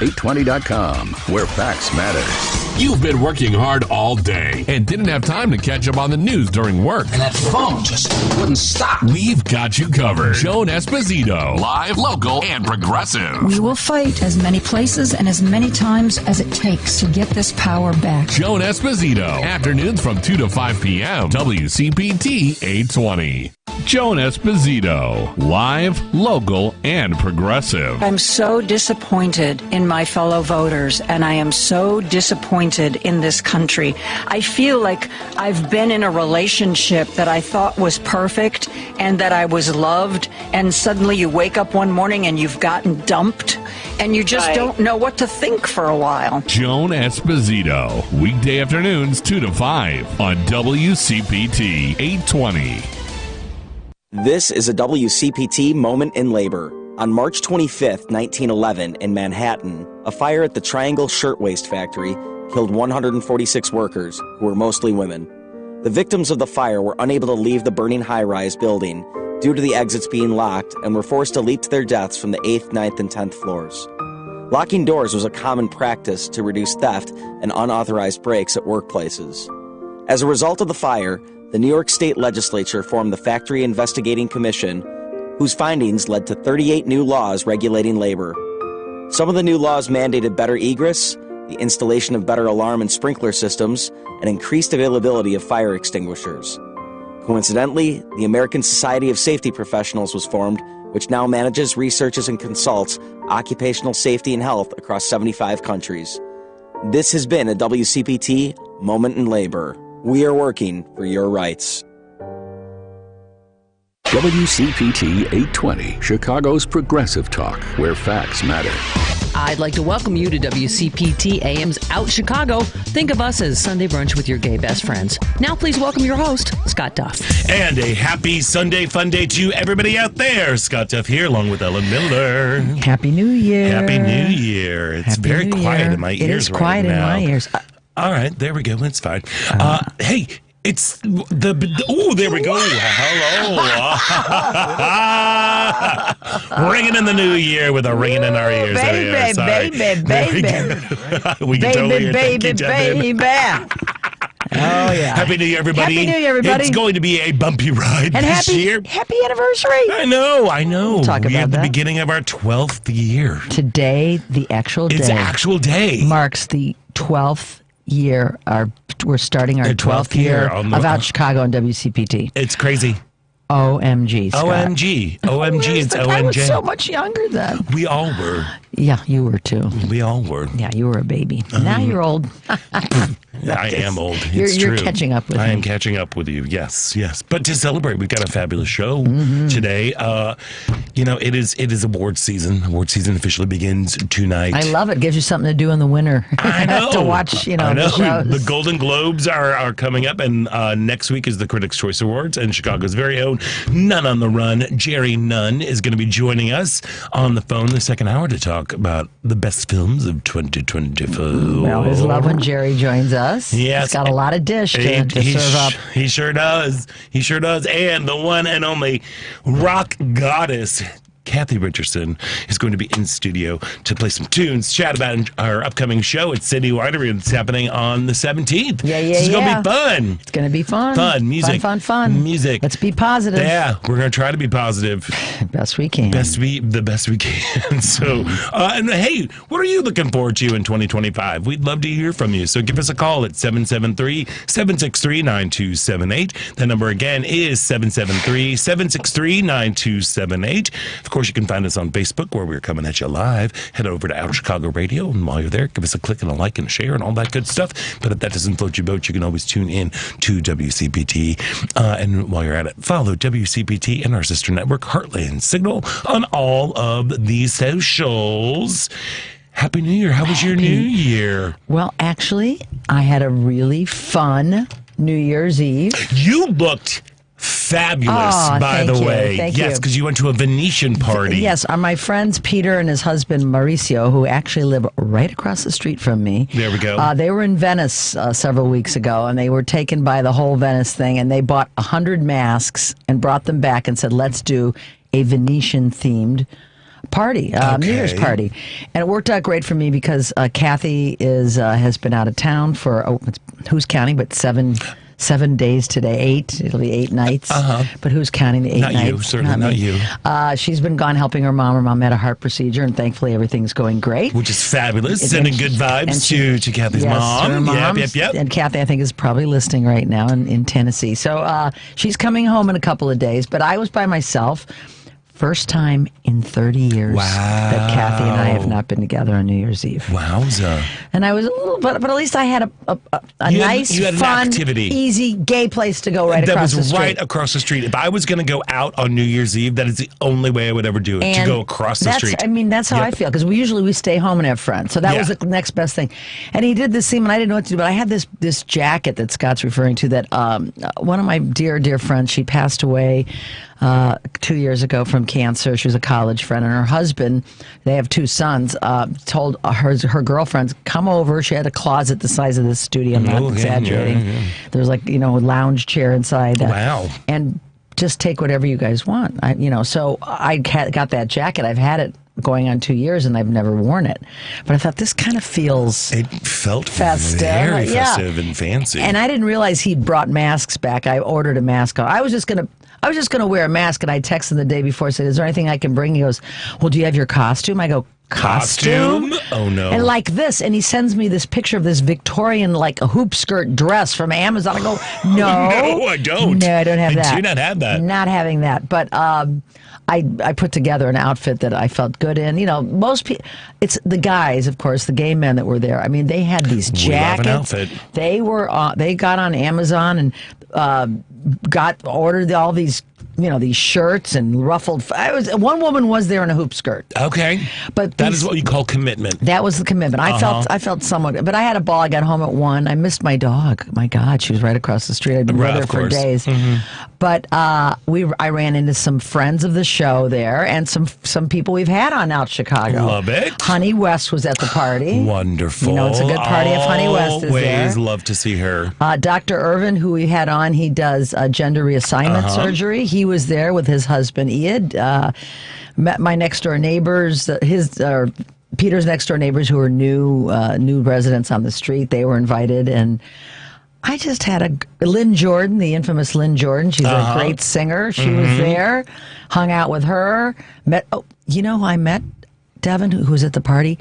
WCPT820.com, where facts matter. You've been working hard all day and didn't have time to catch up on the news during work. And that phone just wouldn't stop. We've got you covered. Joan Esposito, live, local, and progressive. We will fight as many places and as many times as it takes to get this power back. Joan Esposito, afternoons from 2 to 5 p.m. WCPT 820. Joan Esposito, live, local, and progressive. I'm so disappointed in my fellow voters, and I am so disappointed in this country. I feel like I've been in a relationship that I thought was perfect and that I was loved, and suddenly you wake up one morning and you've gotten dumped, and you just don't know what to think for a while. Joan Esposito, weekday afternoons 2 to 5 on WCPT 820. This is a WCPT moment in labor. On March 25th, 1911, in Manhattan, a fire at the Triangle Shirtwaist Factory killed 146 workers, who were mostly women. The victims of the fire were unable to leave the burning high-rise building due to the exits being locked and were forced to leap to their deaths from the 8th, 9th, and 10th floors. Locking doors was a common practice to reduce theft and unauthorized breaks at workplaces. As a result of the fire, the New York State Legislature formed the Factory Investigating Commission, whose findings led to 38 new laws regulating labor. Some of the new laws mandated better egress, the installation of better alarm and sprinkler systems, and increased availability of fire extinguishers. Coincidentally, the American Society of Safety Professionals was formed, which now manages, researches, and consults occupational safety and health across 75 countries. This has been a WCPT Moment in Labor. We are working for your rights. WCPT 820, Chicago's progressive talk, where facts matter. I'd like to welcome you to WCPT AM's Out Chicago. Think of us as Sunday brunch with your gay best friends. Now please welcome your host, Scott Duff. And a happy Sunday fun day to everybody out there. Scott Duff here along with Ellen Miller. Happy New Year. Happy New Year. It's Happy very New quiet Year. in my ears It is right quiet now. in my ears. All right, there we go. It's fine. Hey, it's there we go. Hello. Ringing in the new year with a ringing in our ears. Baby. We can totally hear. Thank you, Devin. Oh, yeah. Happy New Year, everybody. Happy New Year, everybody. It's going to be a bumpy ride And this year. happy anniversary. I know. We'll talk We're about at the that. beginning of our 12th year. Today, the actual day. It's actual day. Marks the 12th year. We're starting our 12th year of Out Chicago on WCPT. It's crazy. OMG, Scott. OMG. It's OMG. I was so much younger then. We all were. Yeah, you were too. We all were. Yeah, you were a baby. Now you're old. I am old. You're true. catching up with me. I am catching up with you. Yes. But to celebrate, we've got a fabulous show today. It is award season. Award season officially begins tonight. I love it. Gives you something to do in the winter. I know. To watch, I know. the shows. The Golden Globes are coming up, and next week is the Critics' Choice Awards, and Chicago's very own Nunn on the Run, Jerry Nunn, is going to be joining us on the phone the second hour to talk about the best films of 2024. We always love when Jerry joins us. Yes. He's got a lot of dish to serve up. He sure does. And the one and only rock goddess, Cathy Richardson, is going to be in studio to play some tunes, chat about our upcoming show at City Winery. It's happening on the 17th. It's going to be fun. It's going to be fun. Fun. Music. Fun. Music. Let's be positive. Yeah, we're going to try to be positive. Best we can. The best we can. So, and hey, what are you looking forward to in 2025? We'd love to hear from you. So give us a call at 773-763-9278. The number again is 773-763-9278. Of course, you can find us on Facebook, where we're coming at you live. Head over to Out Chicago Radio, and while you're there, give us a click and a like and a share and all that good stuff. But if that doesn't float your boat, you can always tune in to WCPT. And while you're at it, follow WCPT and our sister network, Heartland Signal, on all of these socials. Happy New Year. How was your New Year? Well, actually, I had a really fun New Year's Eve. You looked fabulous, by the way. Thank you. Because you went to a Venetian party. Yes, my friends Peter and his husband Mauricio, who actually live right across the street from me. There we go. They were in Venice several weeks ago, and they were taken by the whole Venice thing, and they bought 100 masks and brought them back and said, let's do a Venetian-themed party, New Year's party. And it worked out great for me because Cathy has been out of town for, who's counting, but 7 days today, 8. It'll be 8 nights. But who's counting the 8 nights? Not you, certainly not you. She's been gone helping her mom. Her mom had a heart procedure, and thankfully everything's going great. Which is fabulous. Sending good vibes to Cathy's mom. Her mom. Yep. And Cathy, I think, is probably listening right now in Tennessee. So she's coming home in a couple of days, but I was by myself. First time in 30 years that Cathy and I have not been together on New Year's Eve. Wowza. And I was a little, but at least I had a nice, fun, easy, gay place to go right across the street. That was right across the street. If I was going to go out on New Year's Eve, that is the only way I would ever do it, to go across the street. I mean, that's how I feel, because we stay home and have friends. So that was the next best thing. And he did this scene, and I didn't know what to do, but I had this jacket that Scott's referring to that one of my dear, dear friends, she passed away 2 years ago from cancer. She was a college friend, and her husband, they have 2 sons, told her girlfriends, come over. She had a closet the size of this studio. I'm not exaggerating. There was a lounge chair inside. Wow. And just take whatever you guys want. So I got that jacket. I've had it going on 2 years, and I've never worn it. But I thought, this kind of feels... It felt festive. Very festive and fancy. And I didn't realize he'd brought masks back. I ordered a mask. I was just going to wear a mask, and I texted him the day before, said, is there anything I can bring? He goes, well, do you have your costume? I go, costume? Oh, no. And like this, and he sends me this picture of this Victorian, like a hoop skirt dress from Amazon. I go, no. No, I don't. No, I don't have that. I do not have that. Not having that. But I put together an outfit that I felt good in. Most people, it's the guys, of course, the gay men that were there. I mean, they had these jackets. We love an outfit. They got on Amazon and ordered all these, these shirts and ruffled. One woman was there in a hoop skirt. Okay, but that is what you call commitment. That was the commitment. I felt somewhat, but I had a ball. I got home at 1. I missed my dog. My God, she was right across the street. I'd been with her for days. But I ran into some friends of the show there, and some people we've had on out Chicago. Love it. Honey West was at the party. Wonderful. It's a good party if Honey West is there. Always love to see her. Dr. Irvin, who we had on, he does gender reassignment surgery. He was there with his husband Iad. Met my next door neighbors. Peter's next door neighbors, who are new residents on the street. They were invited, and I just had Lynn Jordan, the infamous Lynn Jordan. She's a great singer. She was there, hung out with her. Who I met? Devin, who was at the party.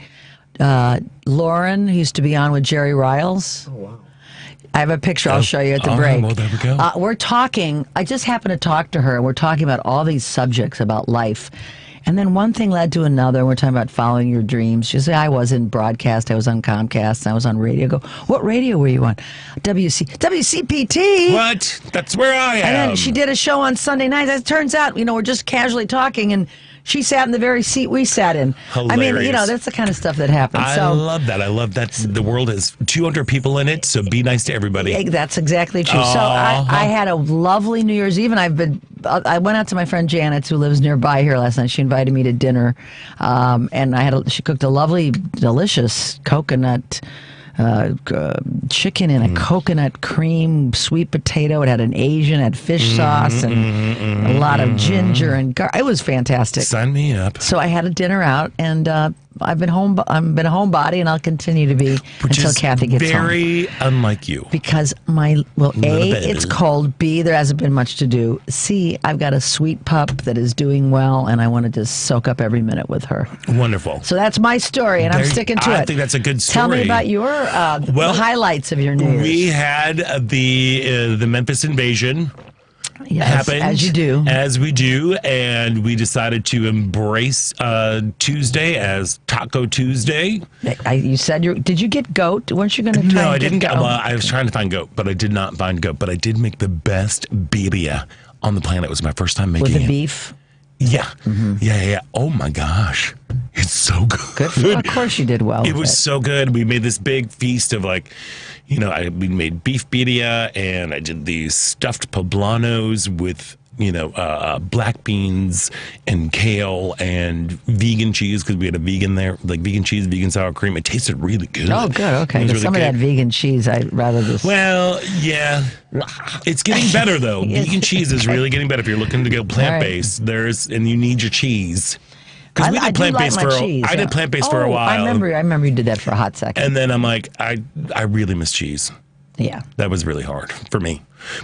Lauren, who used to be on with Jerry Riles. Oh, wow. I have a picture I'll show you at the break. Well, there we go. We're talking, I just happened to talk to her, and we're talking about all these subjects about life. And then one thing led to another, and we're talking about following your dreams. She said, I was in broadcast, I was on Comcast, and I was on radio. I go, what radio were you on? WCPT. What? That's where I am. And then she did a show on Sunday nights. It turns out, we're just casually talking, and she sat in the very seat we sat in. Hilarious. I mean, that's the kind of stuff that happens. I love that. I love that the world has 200 people in it, so be nice to everybody. That's exactly true. So I had a lovely New Year's Eve, and I went out to my friend Janet, who lives nearby here last night. She invited me to dinner, and she cooked a lovely, delicious coconut chicken in a coconut cream sweet potato. It had an Asian, had fish sauce, and a lot of ginger and garlic. It was fantastic. Sign me up. So I had a dinner out, and I've been a homebody, and I'll continue to be until Cathy gets home. Very unlike you. Because A, it's cold. B, there hasn't been much to do. C, I've got a sweet pup that is doing well, and I want to just soak up every minute with her. Wonderful. So that's my story, and I'm sticking to it. I think that's a good story. Tell me about your the highlights of your New Year's. We had the Memphis invasion. Yes, happened, as you do. As we do, and we decided to embrace Tuesday as Taco Tuesday. You said did you get goat? Weren't you going to try No, and I didn't get get goat? Well, I was trying to find goat, but I did not find goat. But I did make the best birria on the planet. It was my first time making it. With the beef? Yeah. Yeah. Oh, my gosh. It's so good. Of course you did well. It was so good. We made this big feast of we made beef birria, and I did these stuffed poblanos with, black beans and kale and vegan cheese, because we had a vegan there, like vegan cheese, vegan sour cream. It tasted really good. Oh, good. Okay. Really Some of that vegan cheese, I'd rather just... Well, yeah. It's getting better, though. Vegan cheese is really getting better. If you're looking to go plant-based, and you need your cheese. Because we did plant-based I did plant-based for a while. I remember you did that for a hot second. And then I'm like, I really miss cheese. Yeah. That was really hard for me.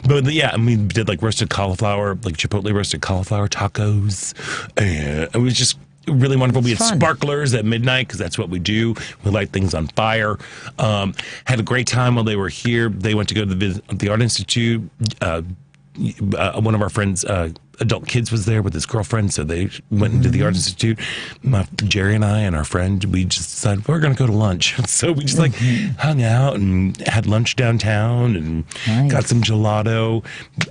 But yeah, and we did like roasted cauliflower, like Chipotle roasted cauliflower tacos. And it was just really wonderful. We had sparklers at midnight because that's what we do. We light things on fire. Had a great time while they were here. They went to go to the Art Institute. One of our friends, adult kids, was there with his girlfriend, so they went into the Art Institute. Jerry and I and our friend, we just decided we're going to go to lunch. So we just hung out and had lunch downtown and got some gelato.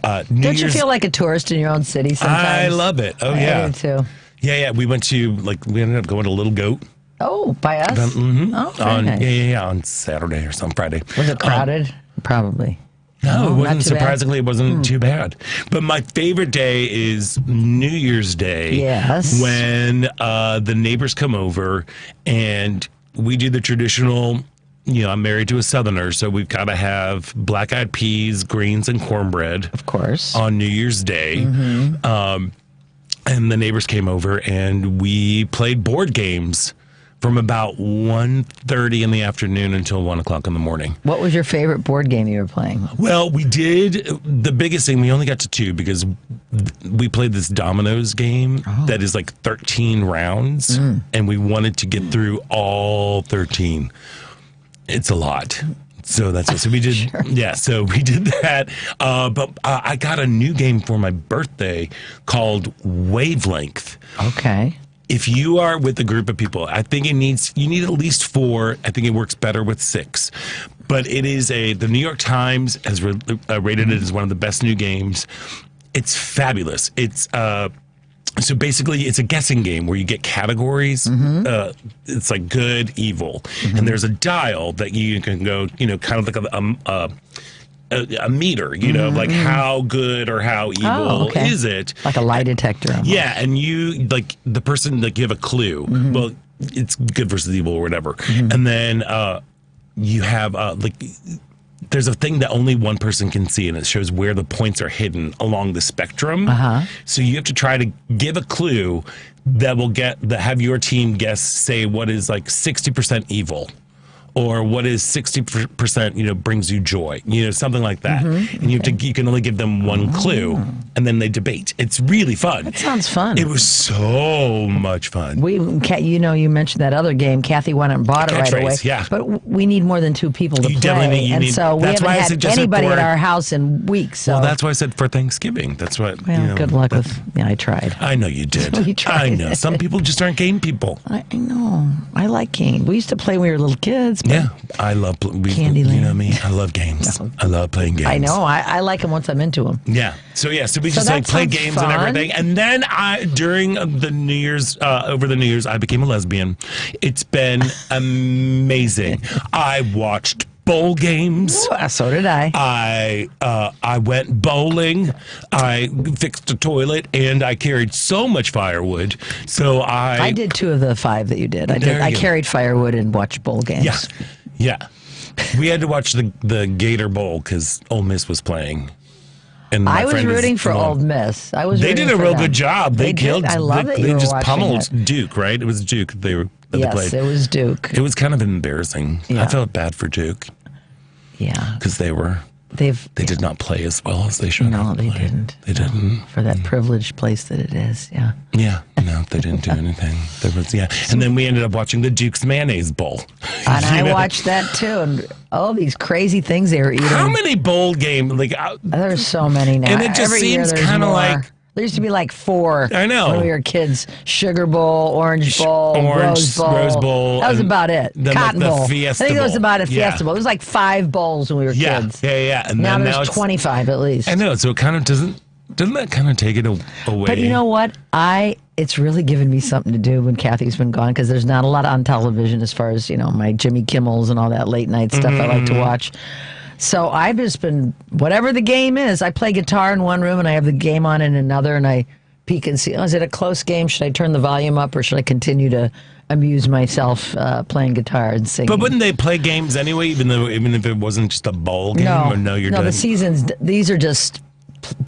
Don't you feel like a tourist in your own city sometimes? I love it. Oh, yeah. I do too. Yeah. We went to, we ended up going to Little Goat. Oh, by us? Oh, very nice. On Saturday or some Friday. Was it crowded? Probably. No, it wasn't. Surprisingly, it wasn't too bad. But my favorite day is New Year's Day. Yes. When the neighbors come over and we do the traditional, I'm married to a Southerner, so we've got to have black-eyed peas, greens, and cornbread. Of course. On New Year's Day. And the neighbors came over and we played board games from about 1:30 in the afternoon until 1 o'clock in the morning. What was your favorite board game you were playing? Well, we did. The biggest thing, we only got to 2 because we played this dominoes game that is like 13 rounds, and we wanted to get through all 13. It's a lot. So that's what. So we did. Sure. Yeah. So we did that. But I got a new game for my birthday called Wavelength. Okay. If you are with a group of people, I think you need at least 4. I think it works better with 6. But it is the New York Times has rated it as one of the best new games. It's fabulous. It's so basically it's a guessing game where you get categories. It's like good, evil, and there's a dial that you can go, kind of like a meter, like how good or how evil is it? Like a lie detector. Almost. Yeah, and you, like, the person, like, you have a clue. Well, it's good versus evil or whatever. And then you have, there's a thing that only one person can see, and it shows where the points are hidden along the spectrum. So you have to try to give a clue that will have your team guess, say, what is, like, 60% evil. Or what is 60%, brings you joy, something like that. And you can only give them one clue, and then they debate. It's really fun. That sounds fun. It was so much fun. You mentioned that other game. Kathy went and bought it right away. Yeah. But we need more than 2 people to play. So we haven't had anybody at our house in weeks. So. Well, that's why I said for Thanksgiving. That's what. Well, good luck with. Yeah, I tried. I know you did. We tried. I know. Some people just aren't game people. I know. I like game. We used to play when we were little kids. Yeah, I love Candyland. You know me. I love games. I love playing games. I know. I like them once I'm into them. Yeah. So we just play games and everything. And then during the New Year's, over the New Year's, I became a lesbian. It's been amazing. I watched bowl games. Ooh, so did I. I went bowling. I fixed a toilet, and I carried so much firewood. So I did 2 of the 5 that you did. I carried firewood and watched bowl games. Yeah. We had to watch the Gator Bowl because Ole Miss was playing. And I was rooting for Ole Miss. They did a real good job. They killed. I love that they you were just watching pummeled it. Duke, right? It was Duke. They played. It was Duke. It was kind of embarrassing. Yeah. I felt bad for Duke. Yeah, because they did not play as well as they should. No, they didn't. They didn't. For that privileged place that it is. Yeah. Yeah. No, they didn't do anything. And then we ended up watching the Duke's Mayonnaise Bowl. And I watched that too. And all these crazy things they were eating. How many bowl games? There's so many now. And it just seems kind of like. There used to be like 4. I know. When we were kids. Sugar Bowl, Orange Bowl, Rose Bowl. That was about it. Cotton Bowl. I think that was about it. Fiesta Bowl. It was like 5 bowls when we were kids. Yeah. And now there's 25 at least. I know. So it kind of doesn't that kind of take it away? But you know what? It's really given me something to do when Kathy's been gone because there's not a lot on television as far as, my Jimmy Kimmels and all that late night stuff I like to watch. So I've just been, whatever the game is, I play guitar in one room and I have the game on in another and I peek and see, is it a close game? Should I turn the volume up or should I continue to amuse myself playing guitar and singing? But wouldn't they play games anyway, even if it wasn't just a bowl game? No, the seasons, these are just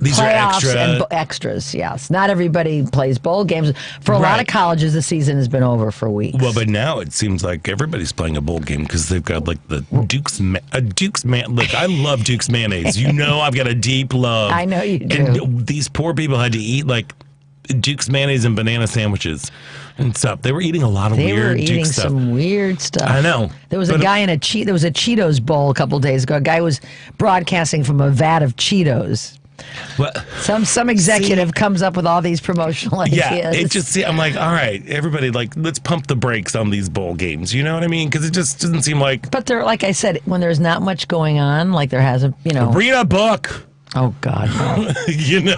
These are playoffs extra. and extras. Yes, not everybody plays bowl games. For a lot of colleges, the season has been over for weeks. Well, but now it seems like everybody's playing a bowl game because they've got like the Duke's man. Look, I love Duke's mayonnaise. You know, I've got a deep love. I know you do. And these poor people had to eat like Duke's mayonnaise and banana sandwiches and stuff. They were eating a lot of They weird were eating Duke stuff. some weird stuff. I know. There was a guy there was a Cheetos bowl a couple days ago. A guy was broadcasting from a vat of Cheetos. Well, Some executive comes up with all these promotional ideas. yeah, it just, I'm like, all right, everybody, like, let's pump the brakes on these bowl games. You know what I mean? Because it just doesn't seem like. But there, like I said, when there's not much going on, like there hasn't, Read a book. Oh, God, no. You know?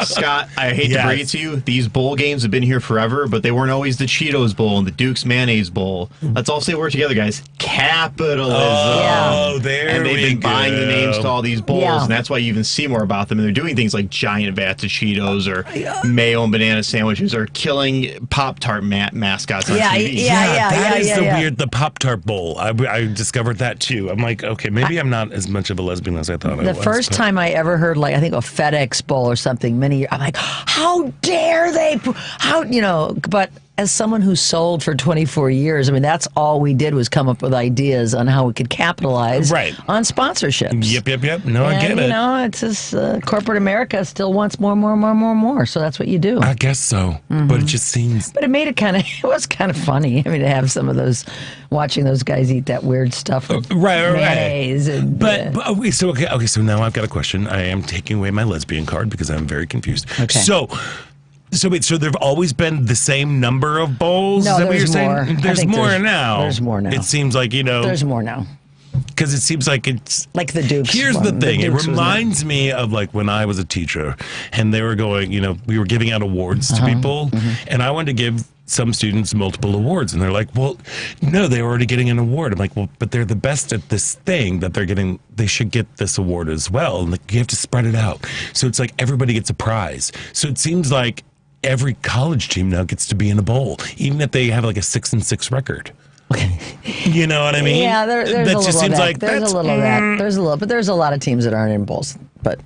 Scott, I hate to bring it to you. These bowl games have been here forever, but they weren't always the Cheetos Bowl and the Duke's Mayonnaise Bowl. Let's all say a word together, guys. Capitalism. Oh, there And they've been go. buying the names to all these bowls, Yeah. and that's why you even see more about them. And they're doing things like giant vats of Cheetos or mayo and banana sandwiches or killing Pop-Tart mascots on TV. That is yeah. weird, the Pop-Tart Bowl. I discovered that, too. I'm like, okay, maybe I'm not as much of a lesbian as I thought I was. The first time I ever heard, like, I think a FedEx Bowl or something many years, I'm like, how dare they? But as someone who sold for 24 years, I mean, that's all we did was come up with ideas on how we could capitalize on sponsorships. Yep. No, I get it. It's just corporate America still wants more. So that's what you do. I guess so. But it just seems. But it made it it was kind of funny. I mean, to have some of those, watching those guys eat that weird stuff with mayonnaise. And, Okay, so now I've got a question. I am taking away my lesbian card because I'm very confused. Okay. So there've always been the same number of bowls? No, Is that what you're there's more. saying? I There's think more now. There's more now. It seems like, There's more now. because it seems like it's like the Dukes. Here's the thing. It reminds me of like when I was a teacher and they were going, we were giving out awards to people and I wanted to give some students multiple awards and they're like, well, no, they're already getting an award. I'm like, well, but they're the best at this thing that they're getting. They should get this award as well. And like, you have to spread it out. So it's like everybody gets a prize. So it seems like every college team now gets to be in a bowl, even if they have like a 6-6 record. You know what I mean? Yeah, there's a little just of seems that. like There's a little of that. There's a little, but there's a lot of teams that aren't in bowls. But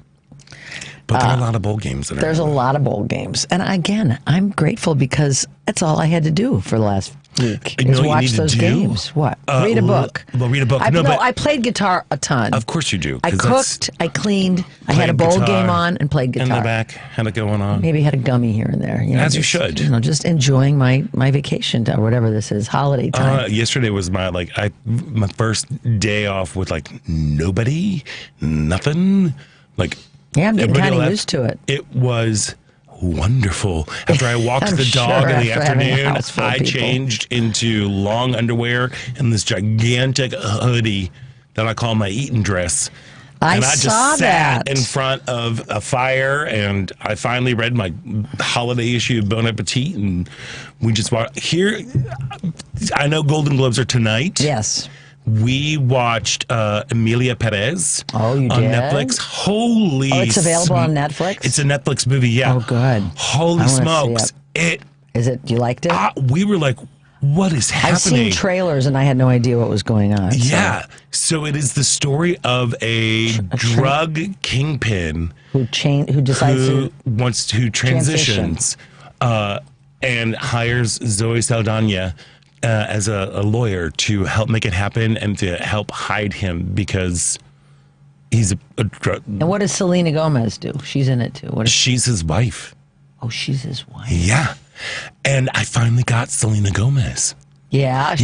there are a lot of bowl games. There's a lot of bowl games, and again, I'm grateful because that's all I had to do for the last week is watch those games. What? Read a book. Well, read a book. I played guitar a ton. Of course you do. I cooked. I cleaned. I had a bowl game on and played guitar. In the back, had it going on. Maybe had a gummy here and there. As you should. Just enjoying my vacation or whatever this is, holiday time. Yesterday was my first day off with nobody, nothing. I'm getting kind of used to it. It was wonderful. After I walked the dog in the afternoon, I changed into long underwear and this gigantic hoodie that I call my Eton dress. And I just sat in front of a fire, and I finally read my holiday issue of Bon Appetit, and we just watched. Here, I know Golden Globes are tonight. Yes. We watched Emilia Perez on Netflix. Holy it's available on Netflix? It's a Netflix movie, yeah. Oh, good. Holy smokes. Is it? You liked it? We were like, what is happening? I've seen trailers and I had no idea what was going on. Yeah. So it is the story of a drug kingpin who transitions and hires Zoe Saldana as a lawyer to help make it happen and to help hide him because he's a drug. And what does Selena Gomez do? She's in it too. She's his wife. Oh, she's his wife. Yeah. And I finally got Selena Gomez. Yeah.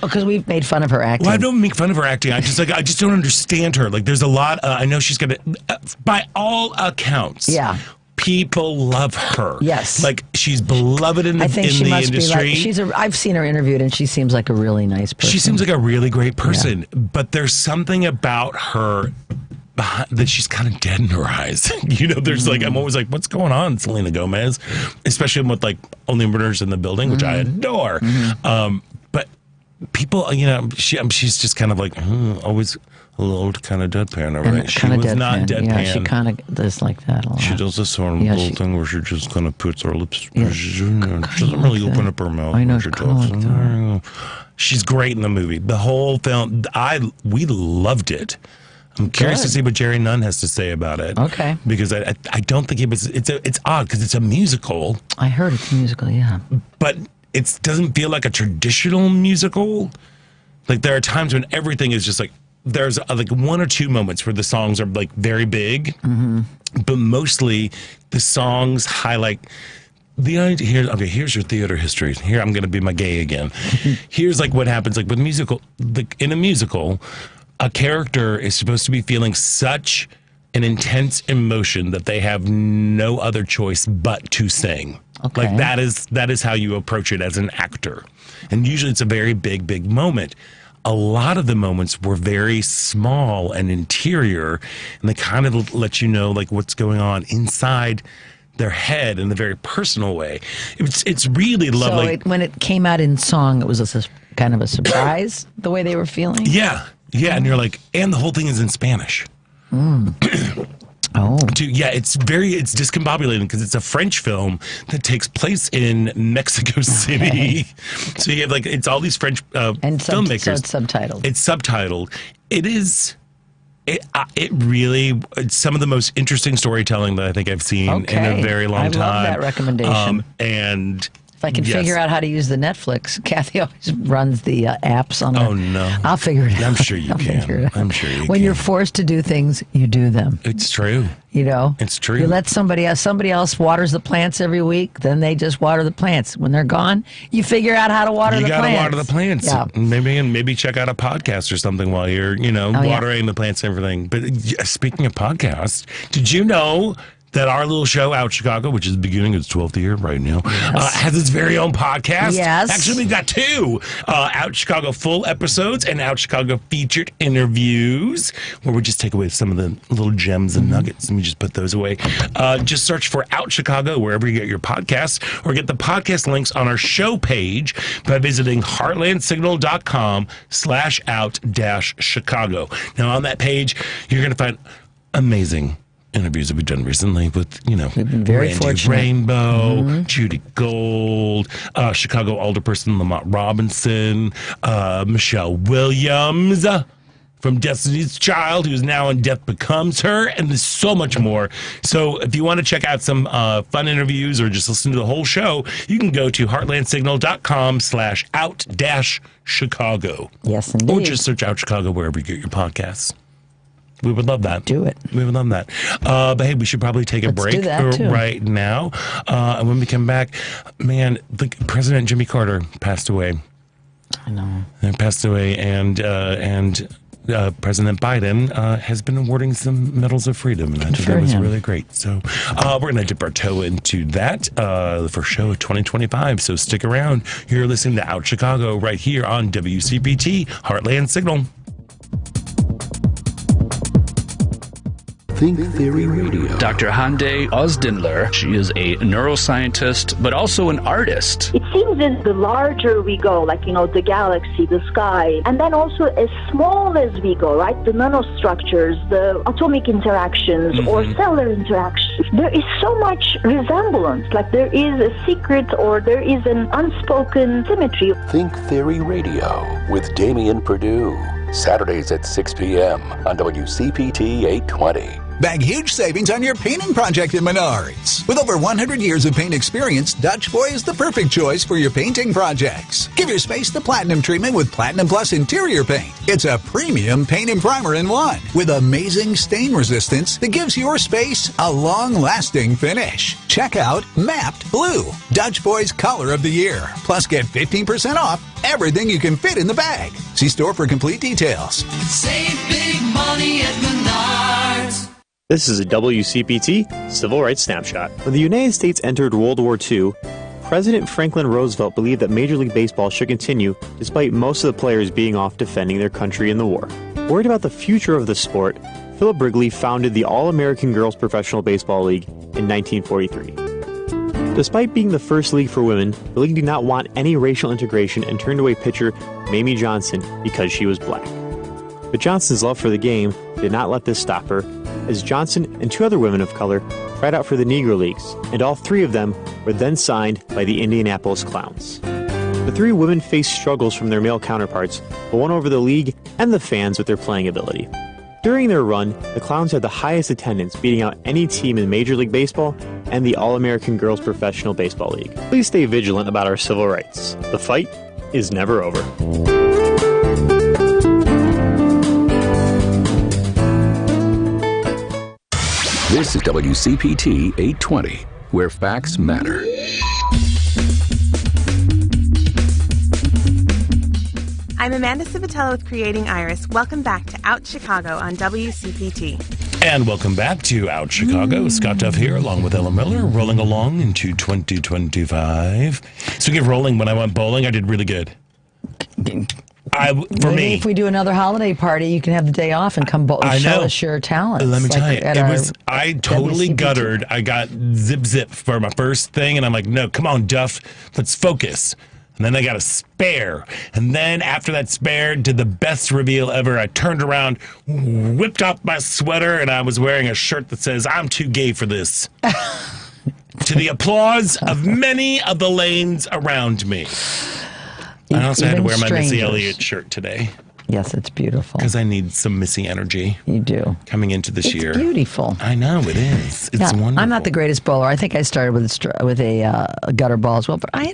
Because we've made fun of her acting. Well, I don't make fun of her acting. I just don't understand her. There's a lot. I know she's gonna. By all accounts. Yeah. People love her. Yes. She's beloved in the industry. I've seen her interviewed and she seems like a really nice person. She seems like a really great person, but there's something about her that she's kind of dead in her eyes. There's I'm always like, what's going on, Selena Gomez? Especially with Only Murders in the Building, which I adore. But people, she's just kind of always a little kind of deadpan over there. She was not deadpan. Yeah, she kind of does like that a lot. She does this sort of little thing where she just kind of puts her lips. She doesn't really open up her mouth. I know. When she talks. She's great in the movie. The whole film, we loved it. I'm curious to see what Jerry Nunn has to say about it. Okay. Because I don't think it's odd because it's a musical. I heard it's a musical, yeah. But it doesn't feel like a traditional musical. Like there are times when everything is just like, there's like one or two moments where the songs are like very big, but mostly the songs highlight the idea. Here's your theater history. Here, I'm going to be my gay again. Here's like what happens like with musical, like in a musical, a character is supposed to be feeling such an intense emotion that they have no other choice but to sing. Okay. Like that is how you approach it as an actor. And usually it's a very big moment. A lot of the moments were very small and interior, and they kind of let you know like what's going on inside their head in a very personal way. It's really lovely. So when it came out in song, it was kind of a surprise the way they were feeling. Yeah, and you're like, and the whole thing is in Spanish. Oh. It's discombobulating because it's a French film that takes place in Mexico City. So you have like, it's all these French filmmakers. So it's subtitled. It's subtitled. It really, it's some of the most interesting storytelling that I think I've seen in a very long time. I love that recommendation. And if I can figure out how to use the Netflix, Kathy always runs the apps on it. Oh, no. I'll figure it out. I'm sure you can. I'm sure you can. When you're forced to do things, you do them. It's true. You know? It's true. You let somebody else waters the plants every week, then they just water the plants. When they're gone, you figure out how to water the plants. You got to water the plants. Yeah. Maybe check out a podcast or something while you're, watering the plants and everything. But speaking of podcasts, did you know that our little show, Out Chicago, which is beginning its 12th year right now, has its very own podcast? Yes. Actually, we've got two Out Chicago full episodes and Out Chicago featured interviews, where we just take away some of the little gems and nuggets and we just put those away. Just search for Out Chicago wherever you get your podcasts, or get the podcast links on our show page by visiting heartlandsignal.com/out-Chicago. Now, on that page, you're going to find amazing interviews that we've done recently with, we've been very Randy fortunate. Rainbow, Judy Gold, Chicago alderperson Lamont Robinson, Michelle Williams from Destiny's Child, who's now in Death Becomes Her, and there's so much more. So if you want to check out some fun interviews or just listen to the whole show, you can go to heartlandsignal.com/out-Chicago. Yes, indeed. Or just search Out Chicago wherever you get your podcasts. We would love that. Do it. We would love that. But hey, we should probably take a break right now. And when we come back, man, President Jimmy Carter passed away. I know. He passed away, and President Biden has been awarding some medals of freedom, and I thought that was really great. So we're going to dip our toe into that the first show of 2025. So stick around. You're listening to Out Chicago right here on WCPT Heartland Signal. Think Theory Radio. Dr. Hande Ozdinler, she is a neuroscientist, but also an artist. It seems as the larger we go, like, the galaxy, the sky, and then also as small as we go, right? The nanostructures, the atomic interactions or cellular interactions, there is so much resemblance, like there is a secret or there is an unspoken symmetry. Think Theory Radio with Damian Perdue. Saturdays at 6 p.m. on WCPT 820. Bag huge savings on your painting project at Menards. With over 100 years of paint experience, Dutch Boy is the perfect choice for your painting projects. Give your space the platinum treatment with Platinum Plus interior paint. It's a premium paint and primer in one, with amazing stain resistance that gives your space a long-lasting finish. Check out Mapped Blue, Dutch Boy's color of the year. Plus, get 15% off everything you can fit in the bag. See store for complete details. Save big money at Menards. This is a WCPT Civil Rights Snapshot. When the United States entered World War II, President Franklin Roosevelt believed that Major League Baseball should continue despite most of the players being off defending their country in the war. Worried about the future of the sport, Philip Wrigley founded the All-American Girls Professional Baseball League in 1943. Despite being the first league for women, the league did not want any racial integration and turned away pitcher Mamie Johnson because she was black. But Johnson's love for the game did not let this stop her, as Johnson and two other women of color tried out for the Negro Leagues, and all three of them were then signed by the Indianapolis Clowns. The three women faced struggles from their male counterparts, but won over the league and the fans with their playing ability. During their run, the Clowns had the highest attendance, beating out any team in Major League Baseball and the All-American Girls Professional Baseball League. Please stay vigilant about our civil rights. The fight is never over. This is WCPT 820, where facts matter. I'm Amanda Civitello with Creating Iris. Welcome back to Out Chicago on WCPT. And welcome back to Out Chicago. Scott Duff here, along with Ella Miller, rolling along into 2025. Speaking of rolling, when I went bowling, I did really good. Maybe if we do another holiday party, you can have the day off and come show us your talents. Let me tell you, I totally WCPT. guttered. I got zip for my first thing, and I'm like, no, come on, Duff, let's focus. And then I got a spare. And then after that spare, did the best reveal ever. I turned around, whipped off my sweater, and I was wearing a shirt that says, I'm too gay for this. To the applause of many of the lanes around me. I also had to wear my Missy Elliott shirt today. Yes, it's beautiful. Because I need some Missy energy. You do. Coming into this year. It's beautiful. I know, it is. It's wonderful. I'm not the greatest bowler. I think I started with a gutter ball as well, but I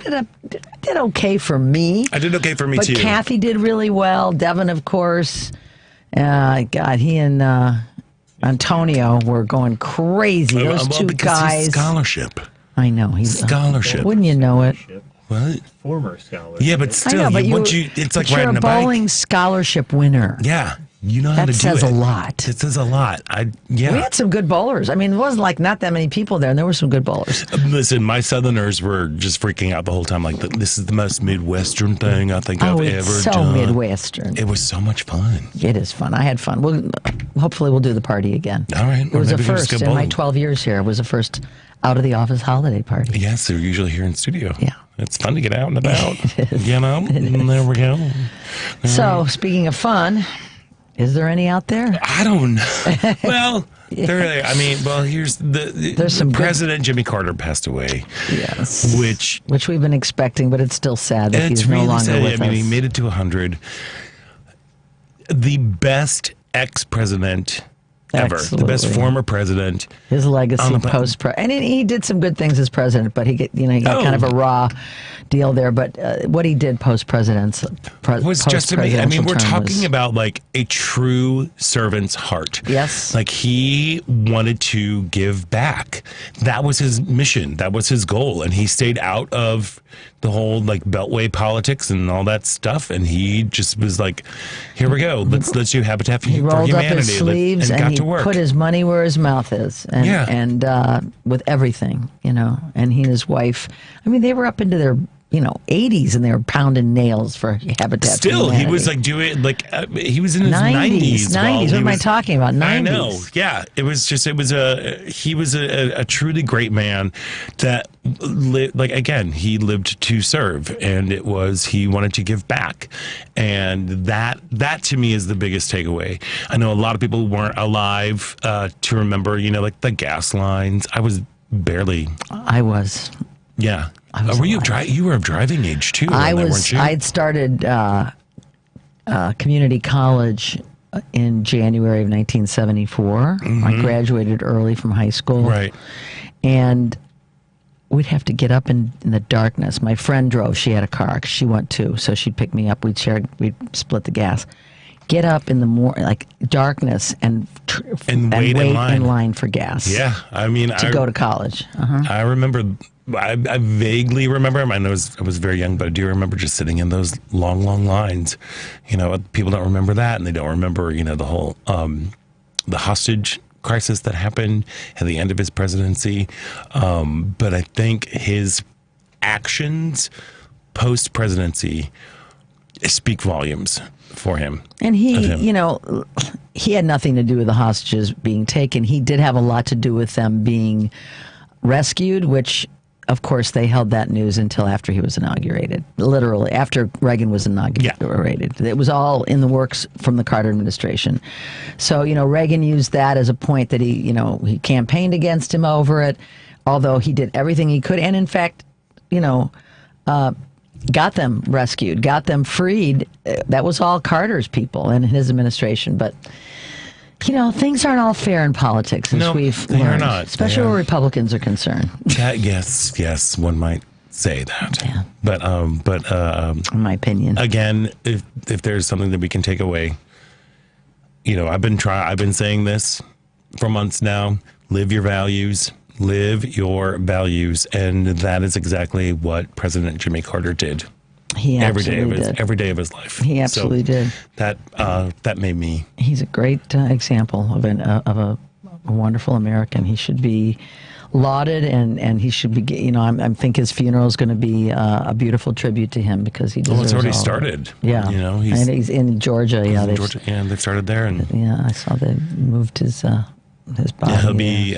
did okay for me. I did okay for me, too. But Cathy did really well. Devin, of course. God, he and Antonio were going crazy. Those two guys. He's scholarship. I know. He's scholarship. Wouldn't you know it? What? Former scholar. Yeah, but still, it's like riding a bike. You're a bowling scholarship winner. Yeah, you know how to do it. That says a lot. It says a lot. We had some good bowlers. I mean, it wasn't like not that many people there, and there were some good bowlers. Listen, my Southerners were just freaking out the whole time. Like, this is the most Midwestern thing I think I've ever so done. Midwestern. It was so much fun. It is fun. I had fun. Hopefully we'll do the party again. All right. It was a first in my 12 years here. It was a first out of the office holiday party. Yes, they're usually here in studio. Yeah. It's fun to get out and about. You know? And there we go. So, speaking of fun, is there any out there? I don't know. Well, here's the President Jimmy Carter passed away. Yes. Which we've been expecting, but it's still sad that he's no longer sad. with us. He made it to 100. The best ex-president ever. Absolutely. The best former president. His legacy post-president. And he did some good things as president, but he got kind of a raw deal there. But what he did post-presidential was just amazing. I mean, we're talking about like a true servant's heart. Yes. Like he wanted to give back. That was his mission. That was his goal. And he stayed out of the whole like beltway politics and all that stuff, and he just was like, "Here we go. Let's do Habitat for Humanity." He rolled up his sleeves and he put his money where his mouth is, and with everything, And he and his wife, I mean, they were up into their 80s, and they were pounding nails for Habitat. Still, he was like doing he was in his 90s. 90s. What am I talking about? 90s. I know. Yeah, he was a truly great man that he lived to serve, and he wanted to give back, and that to me is the biggest takeaway. I know a lot of people weren't alive to remember, like the gas lines. I was barely. I was. Yeah. Were you were of driving age too? Weren't you? I'd started community college in January of 1974. Mm-hmm. I graduated early from high school. Right. And we'd have to get up in the darkness. My friend drove. She had a car. She went too. So she'd pick me up. We'd split the gas. Get up in the morning, darkness, and wait in line for gas. Yeah. I mean, to go to college. Uh-huh. I remember... I vaguely remember him. I know I was very young, but I do remember just sitting in those long, long lines. People don't remember that, and they don't remember, the whole the hostage crisis that happened at the end of his presidency. But I think his actions post-presidency speak volumes for him. And he had nothing to do with the hostages being taken. He did have a lot to do with them being rescued, which... Of course, they held that news until after he was inaugurated. Literally, after Reagan was inaugurated. Yeah. It was all in the works from the Carter administration. So, Reagan used that as a point that he campaigned against him over it, although he did everything he could. And in fact, got them rescued, got them freed. That was all Carter's people and his administration. But Things aren't all fair in politics, as we've they learned, are not. especially where Republicans are concerned. Yes, one might say that. Yeah. But in my opinion, again, if there's something that we can take away, I've been saying this for months now. Live your values, and that is exactly what President Jimmy Carter did. He every absolutely day of his life. He absolutely did. That made me. He's a great example of a wonderful American. He should be lauded, and he should be. I think his funeral is going to be a beautiful tribute to him because he deserves. It's already started. Yeah, and he's in Georgia. Yeah, they've started there, and I saw they moved his body. Yeah, he'll be.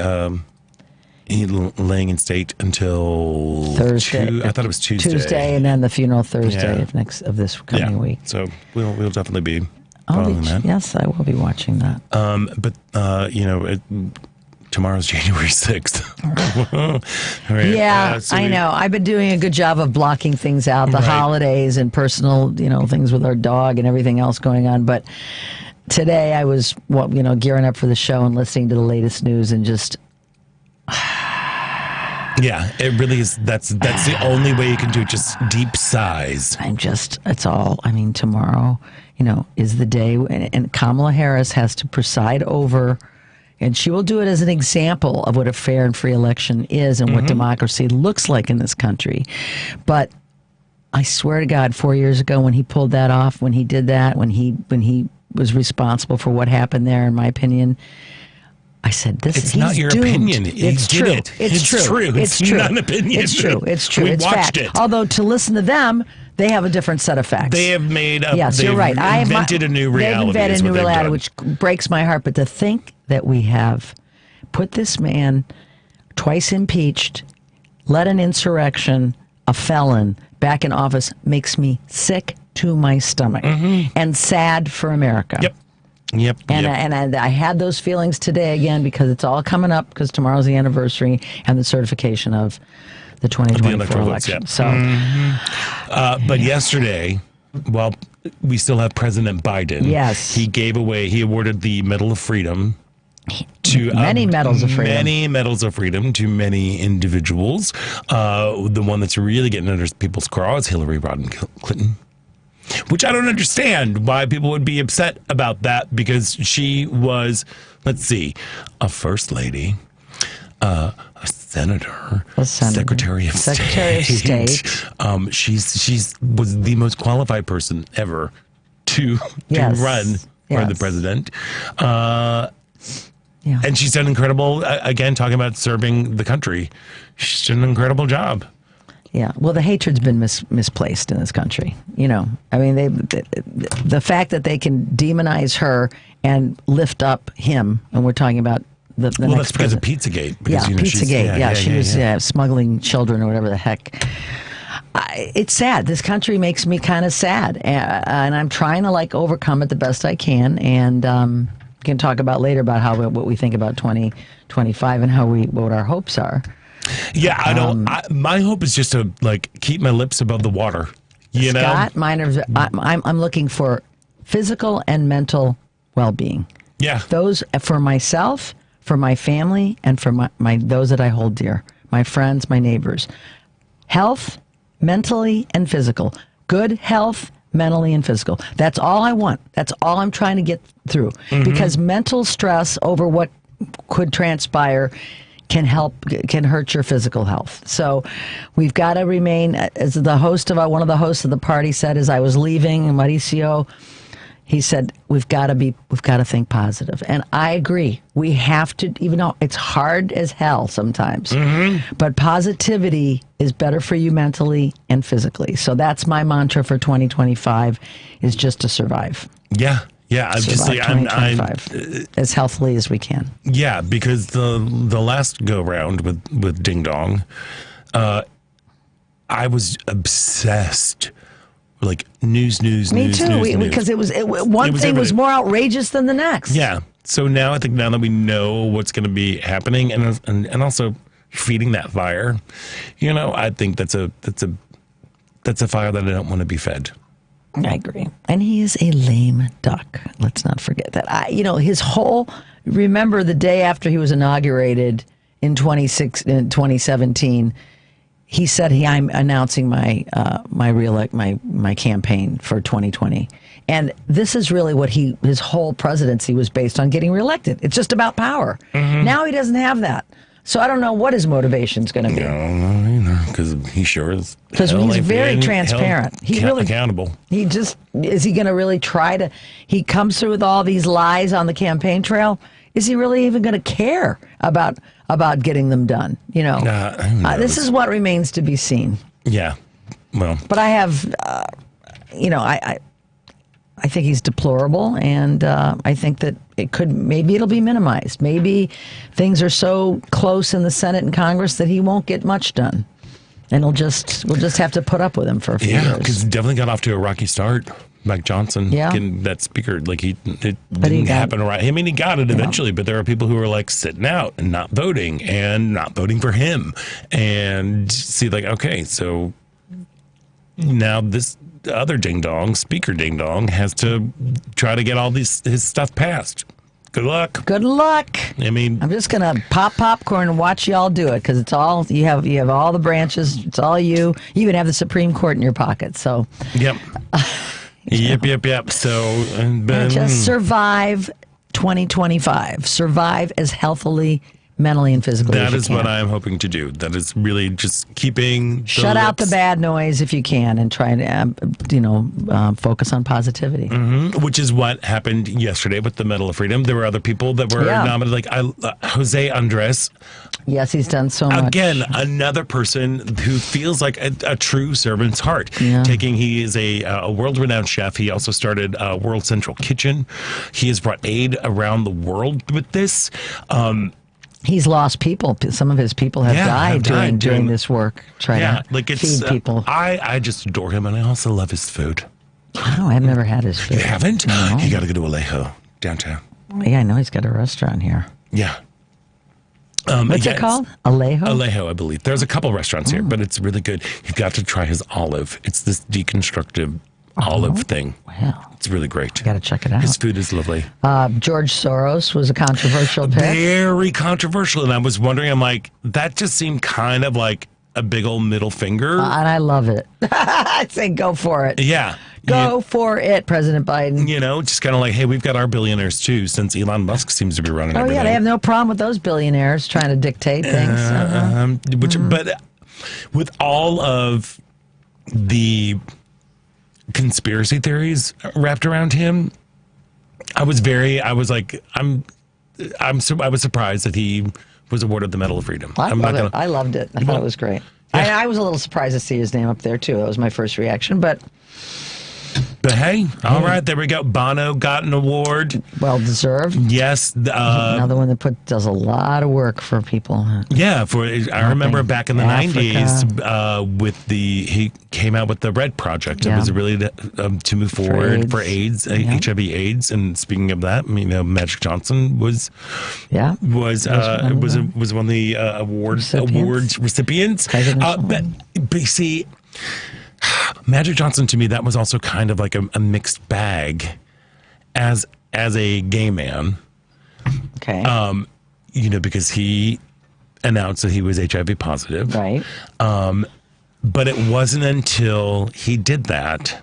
Laying in state until Thursday. I thought it was Tuesday. Tuesday, and then the funeral Thursday of this coming week. So we'll definitely be following that. Yes, I will be watching that. But tomorrow's January 6th. Right. Yeah, I know. I've been doing a good job of blocking things out, the holidays and personal, things with our dog and everything else going on. But today I was, gearing up for the show and listening to the latest news and just. Yeah, it really is. That's the only way you can do it. Just deep sighs. It's all. Tomorrow, is the day, and Kamala Harris has to preside over, and she will do it as an example of what a fair and free election is and what democracy looks like in this country. But I swear to God, 4 years ago when he pulled that off, when he did that, when he was responsible for what happened there, in my opinion. I said, It's not your opinion. It's true. It's true. It's not an opinion. It's true. It's true. We it's watched fact. it. Although to listen to them, they have a different set of facts. They have made up. Yes, you're right. Invented a new reality. They've invented a new reality, which breaks my heart. But to think that we have put this man, twice impeached, led an insurrection, a felon, back in office, makes me sick to my stomach and sad for America. Yep. And I had those feelings today again because it's all coming up because tomorrow's the anniversary and the certification of the 2024 election. So, but yesterday, while we still have President Biden, yes, he awarded the Medal of Freedom to many medals of freedom to many individuals. The one that's really getting under people's craw is Hillary Rodham Clinton. Which I don't understand why people would be upset about that because she was, a first lady, a senator, Secretary of State. She's was the most qualified person ever to run for the president. And she's done incredible, again, talking about serving the country. She's done an incredible job. Yeah, well, the hatred's been misplaced in this country. The fact that they can demonize her and lift up him, and we're talking about the next president. That's because of Pizzagate. Pizzagate. She was smuggling children or whatever the heck. It's sad. This country makes me kind of sad, and I'm trying to overcome it the best I can. And we can talk about later about what we think about 2025 and what our hopes are. Yeah, I know. My hope is just to keep my lips above the water. Scott, I'm looking for physical and mental well-being. Yeah, those for myself, for my family, and for my those that I hold dear, my friends, my neighbors. Health, mentally and physical. Good health, mentally and physical. That's all I want. That's all I'm trying to get through. Because mental stress over what could transpire can hurt your physical health. So we've got to remain, as one of the hosts of the party said as I was leaving, Mauricio, he said, we've got to think positive. And I agree. We have to, even though it's hard as hell sometimes, but positivity is better for you mentally and physically. So that's my mantra for 2025 is just to survive. Yeah. Yeah, I'm as healthily as we can. Yeah, because the last go round with Ding Dong, I was obsessed. News. Me too. Because one thing was more outrageous than the next. Yeah. So now I think now that we know what's going to be happening and also feeding that fire, I think that's a fire that I don't want to be fed. I agree. And he is a lame duck. Let's not forget that. Remember the day after he was inaugurated in 2017, he said I'm announcing my campaign for 2020. And this is really what his whole presidency was based on, getting reelected. It's just about power. Mm-hmm. Now he doesn't have that. So I don't know what his motivation is going to be. Because he sure is. Because he's very transparent. He really accountable. Is he going to really try to? He comes through with all these lies on the campaign trail. Is he really even going to care about getting them done? This is what remains to be seen. Yeah. Well, but I have, I think he's deplorable, and I think that maybe it'll be minimized. Maybe things are so close in the Senate and Congress that he won't get much done, and we'll just have to put up with him for a few years. Yeah, because he definitely got off to a rocky start. Mike Johnson, getting that speaker, it didn't happen right. I mean, he got it eventually, but there are people who are like sitting out and not voting for him, and see, okay, so now this other ding dong, speaker ding dong, has to try to get all his stuff passed. Good luck. Good luck. I mean, I'm just gonna pop popcorn and watch y'all do it, because it's all you have. You have all the branches. It's all you. You even have the Supreme Court in your pocket. So. Yep. Yep. So just survive 2025. Survive as healthily, mentally, and physically as you can. That is what I am hoping to do. That is really just keeping shut out the bad noise if you can, and try to focus on positivity. Mm-hmm. Which is what happened yesterday with the Medal of Freedom. There were other people that were nominated, like Jose Andres. Yes, he's done so much. Again, another person who feels like a true servant's heart. Yeah. He is a world-renowned chef. He also started World Central Kitchen. He has brought aid around the world with this. He's lost people. Some of his people have died doing this work, trying to feed people. I just adore him, and I also love his food. Oh, I've never had his food. You haven't? No. You got to go to Alejo downtown. Yeah, I know he's got a restaurant here. Yeah. What's it called? Alejo? Alejo, I believe. There's a couple restaurants here, but it's really good. You've got to try his olive. It's this deconstructive olive thing. Wow. It's really great. You got to check it out. His food is lovely. George Soros was a controversial pick. Very controversial. And I was wondering, I'm like, that just seemed kind of like a big old middle finger. And I love it. I'd say go for it. Yeah. Go for it, President Biden. Just kind of like, hey, we've got our billionaires too, since Elon Musk seems to be running everything. Yeah, they have no problem with those billionaires trying to dictate things. But with all of the conspiracy theories wrapped around him, I was surprised that he was awarded the Medal of Freedom. I loved it. I thought it was great. Yeah. I was a little surprised to see his name up there too. That was my first reaction, but hey, all right, there we go. Bono got an award. Well deserved. Yes. Another one that does a lot of work for people. Yeah, I remember back in the 90s he came out with the Red Project. It was really to move forward for AIDS, HIV AIDS. And speaking of that, Magic Johnson was one of the awards recipients. But see, Magic Johnson, to me, that was also kind of like a mixed bag as a gay man. Okay. Because he announced that he was HIV positive. Right. But it wasn't until he did that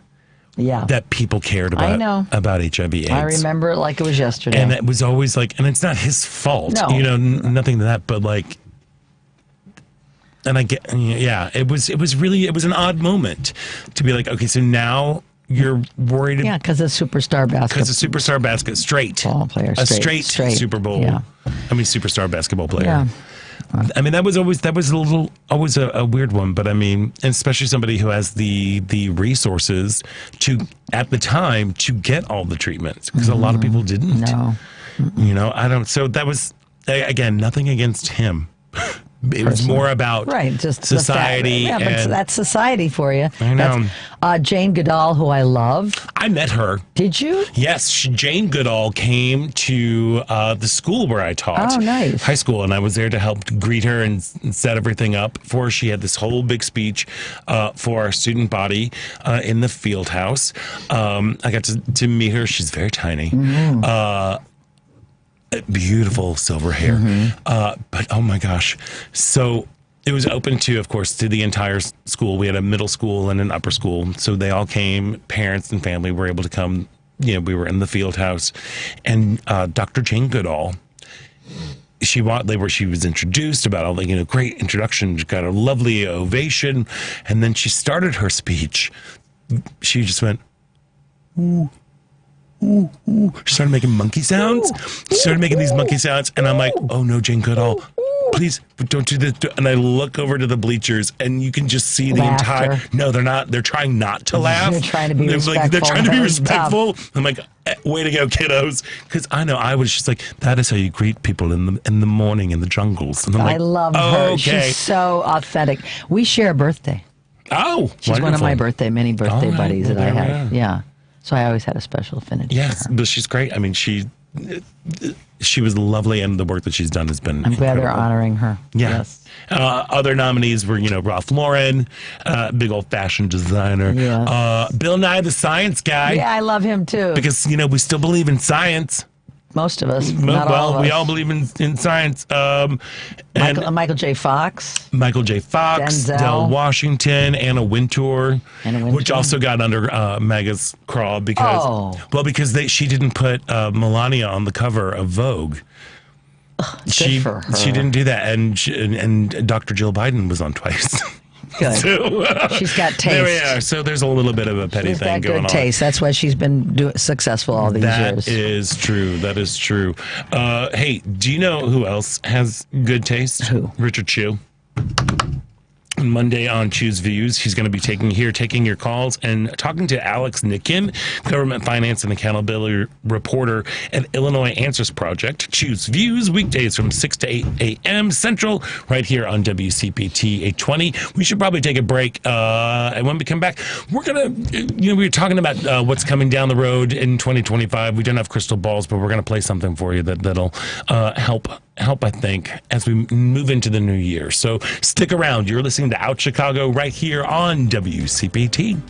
that people cared about HIV/AIDS. I remember it like it was yesterday. And it was always like, and it's not his fault. No. Nothing to that, but like, and I get, it was an odd moment to be like, okay, so now you're worried. Yeah, because of superstar straight ball player, straight Super Bowl. Yeah. Superstar basketball player. Yeah. That was always a weird one, but especially somebody who has the resources at the time to get all the treatments, because a lot of people didn't. No. I don't. So that was, again, nothing against him. it was more about just society. Yeah, but that's society for you. I know. Jane Goodall, who I love. I met her. Did you? Yes, Jane Goodall came to the school where I taught. Oh, nice. High school, and I was there to help greet her and set everything up for her. She had this whole big speech for our student body in the field house. I got to meet her. She's very tiny. Beautiful silver hair. But oh my gosh. So it was open to, of course, to the entire school. We had a middle school and an upper school. So they all came, parents and family were able to come. We were in the field house. And Dr. Jane Goodall, she was introduced about all the, great introduction. She got a lovely ovation. And then she started her speech. She just went, ooh. Ooh, ooh. She started making monkey sounds. She started making these monkey sounds, and I'm like, oh no, Jane Goodall, please don't do this. And I look over to the bleachers, and you can just see the entire. No, they're not. They're trying not to laugh. They're trying to be respectful. They're trying to be respectful. I'm like, way to go, kiddos, because I know I was just like, that is how you greet people in the morning in the jungles. And I'm like, I love her. Okay. She's so authentic. We share a birthday. Oh, she's wonderful. One of my many birthday buddies that I have. Yeah. So I always had a special affinity. Yes, but she's great. I mean, she was lovely, and the work that she's done has been I'm glad they're honoring her. Yeah. Yes. Other nominees were, Ralph Lauren, big old fashion designer. Yes. Bill Nye, the science guy. Yeah, I love him too. Because, we still believe in science. Most of us. Not all of us. We all believe in science. Michael J. Fox. Denzel Washington, Anna Wintour, which also got under Mega's crawl because she didn't put Melania on the cover of Vogue. Good for her. She didn't do that, and Dr. Jill Biden was on twice. Good. So, she's got taste. There we are. So there's a little bit of a petty thing going on. Good taste. That's why she's been successful all these years. That is true. That is true. Hey, do you know who else has good taste? Who? Richard Chew. Monday on Choose Views, he's going to be taking your calls and talking to Alex Nikin, government finance and accountability reporter at Illinois Answers Project. Choose Views weekdays from 6 to 8 a.m. Central, right here on WCPT 820. We should probably take a break, and when we come back, we're going to, we were talking about what's coming down the road in 2025. We don't have crystal balls, but we're going to play something for you that'll help, I think, as we move into the new year. So stick around. You're listening to Out Chicago right here on WCPT.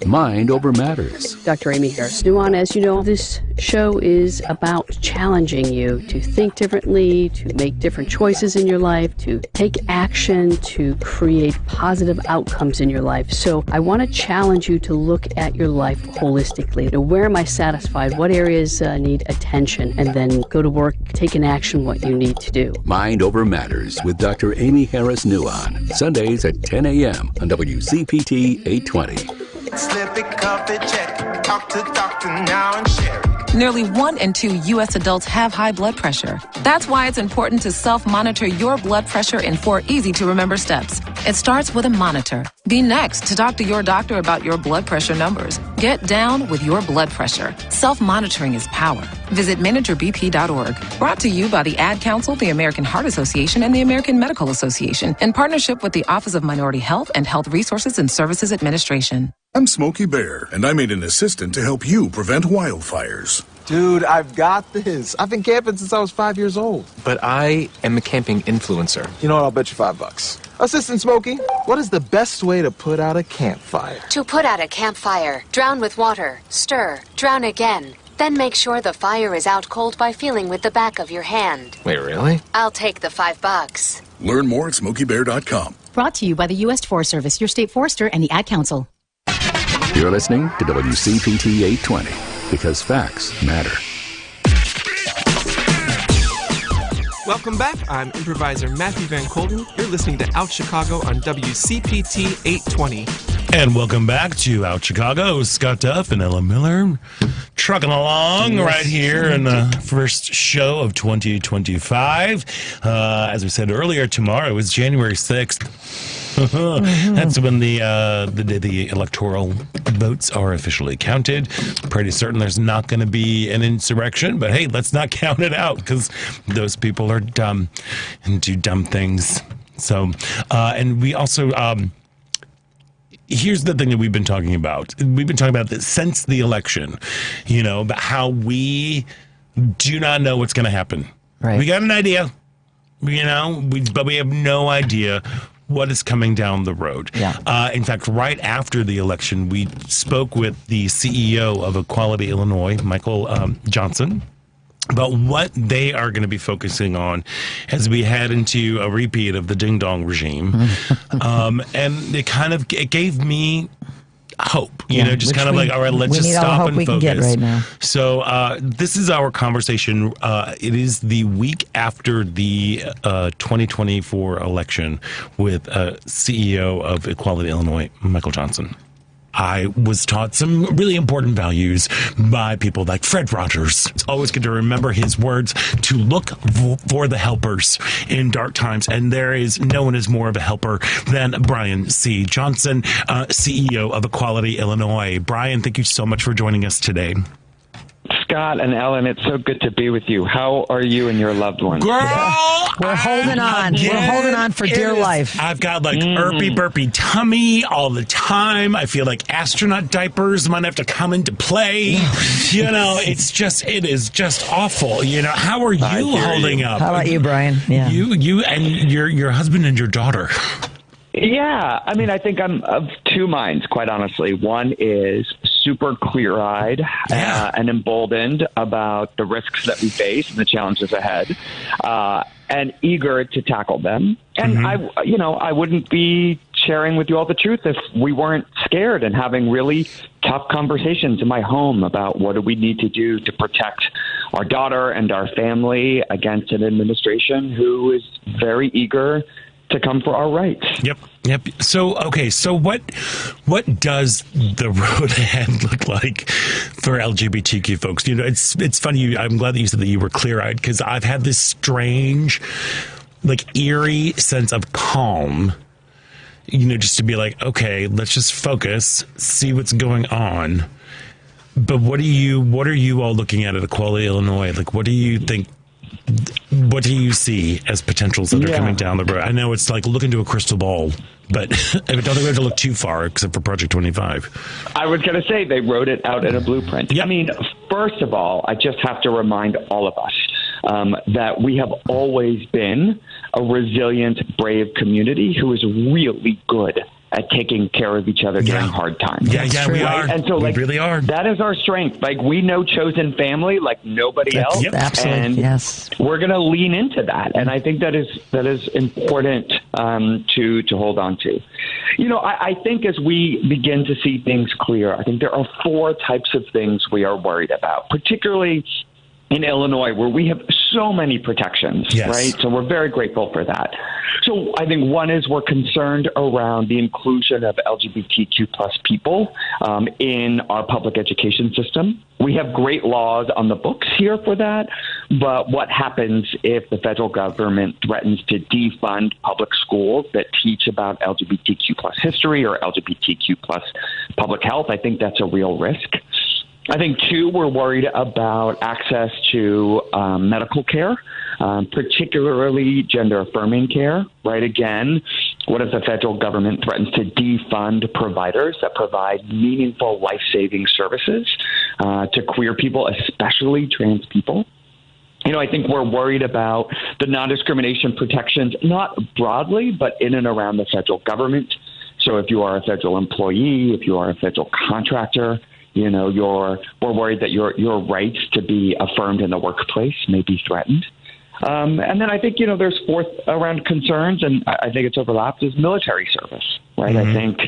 Mind Over Matters. Dr. Amy Harris Nunn, as you know, this show is about challenging you to think differently, to make different choices in your life, to take action, to create positive outcomes in your life. So I want to challenge you to look at your life holistically. Where am I satisfied? What areas need attention? And then go to work, take in action what you need to do. Mind Over Matters with Dr. Amy Harris Nunn. Sundays at 10 a.m. on WCPT 820. Slippy coffee check. Talk to doctor now and share it. Nearly 1 in 2 U.S. adults have high blood pressure. That's why it's important to self-monitor your blood pressure in 4 easy-to-remember steps. It starts with a monitor. Be next to talk to your doctor about your blood pressure numbers. Get down with your blood pressure. Self-monitoring is power. Visit managerbp.org. Brought to you by the Ad Council, the American Heart Association, and the American Medical Association, in partnership with the Office of Minority Health and Health Resources and Services Administration. I'm Smokey Bear, and I made an assistant to help you prevent wildfires. Dude, I've got this. I've been camping since I was 5 years old. But I am a camping influencer. You know what? I'll bet you $5. Assistant Smokey, what is the best way to put out a campfire? To put out a campfire, drown with water, stir, drown again. Then make sure the fire is out cold by feeling with the back of your hand. Wait, really? I'll take the $5. Learn more at SmokeyBear.com. Brought to you by the U.S. Forest Service, your state forester, and the Ad Council. You're listening to WCPT 820 because facts matter. Welcome back. I'm improviser Matthew Van Colden. You're listening to Out Chicago on WCPT 820. And welcome back to Out Chicago. Scott Duff and Ella Miller trucking along right here in the first show of 2025. As we said earlier, tomorrow is January 6th. That's when the electoral votes are officially counted. Pretty certain there's not going to be an insurrection, but hey, let's not count it out because those people are dumb and do dumb things. So, and we also, here's the thing that we've been talking about. We've been talking about this since the election, about how we do not know what's going to happen. Right. We got an idea, but we have no idea what is coming down the road. Yeah. In fact, right after the election, we spoke with the CEO of Equality Illinois, Michael Johnson, about what they are going to be focusing on as we head into a repeat of the ding-dong regime. And it gave me hope, just kind of like, all right, let's just stop and focus. We can get right now. So this is our conversation. It is the week after the 2024 election with CEO of Equality Illinois, Michael Johnson. I was taught some really important values by people like Fred Rogers. It's always good to remember his words, to look for the helpers in dark times. And there is no one is more of a helper than Brian C. Johnson, CEO of Equality Illinois. Brian, thank you so much for joining us today. Scott and Ellen, it's so good to be with you. How are you and your loved ones? Girl, we're holding on. We're holding on for dear life. I've got burpy tummy all the time. I feel like astronaut diapers might have to come into play. It is just awful. How are you holding up? How about you, Brian? Yeah. You and your husband and your daughter. Yeah, I think I'm of two minds, quite honestly. One is super clear-eyed and emboldened about the risks that we face and the challenges ahead, and eager to tackle them. And I wouldn't be sharing with you all the truth if we weren't scared and having really tough conversations in my home about what do we need to do to protect our daughter and our family against an administration who is very eager to come for our rights. Yep. So what does the road ahead look like for LGBTQ folks? It's funny. I'm glad that you said that you were clear-eyed, because I've had this strange, eerie sense of calm. Just to be like, okay, let's just focus, see what's going on. But what are you all looking at Equality Illinois? What do you think? What do you see as potentials that are coming down the road? I know it's like look into a crystal ball, but I don't think we have to look too far, except for Project 25. I was going to say they wrote it out in a blueprint. Yep. First of all, I just have to remind all of us that we have always been a resilient, brave community who is really good at taking care of each other during hard times. Yeah, we are. And so, we really are. That is our strength. We know chosen family like nobody else. Yep. Absolutely. And yes. We're going to lean into that. And I think that is important to hold on to. I think as we begin to see things clear, I think there are four types of things we are worried about, particularly in Illinois, where we have so many protections, right? So we're very grateful for that. So I think one is we're concerned around the inclusion of LGBTQ plus people in our public education system. We have great laws on the books here for that, but what happens if the federal government threatens to defund public schools that teach about LGBTQ plus history or LGBTQ plus public health? I think that's a real risk. I think, two, we're worried about access to medical care, particularly gender-affirming care, right? Again, what if the federal government threatens to defund providers that provide meaningful life-saving services to queer people, especially trans people? I think we're worried about the non-discrimination protections, not broadly, but in and around the federal government. So if you are a federal employee, if you are a federal contractor, we're worried that your rights to be affirmed in the workplace may be threatened. And then I think, there's fourth around concerns, and I think it's overlapped, is military service, right? I think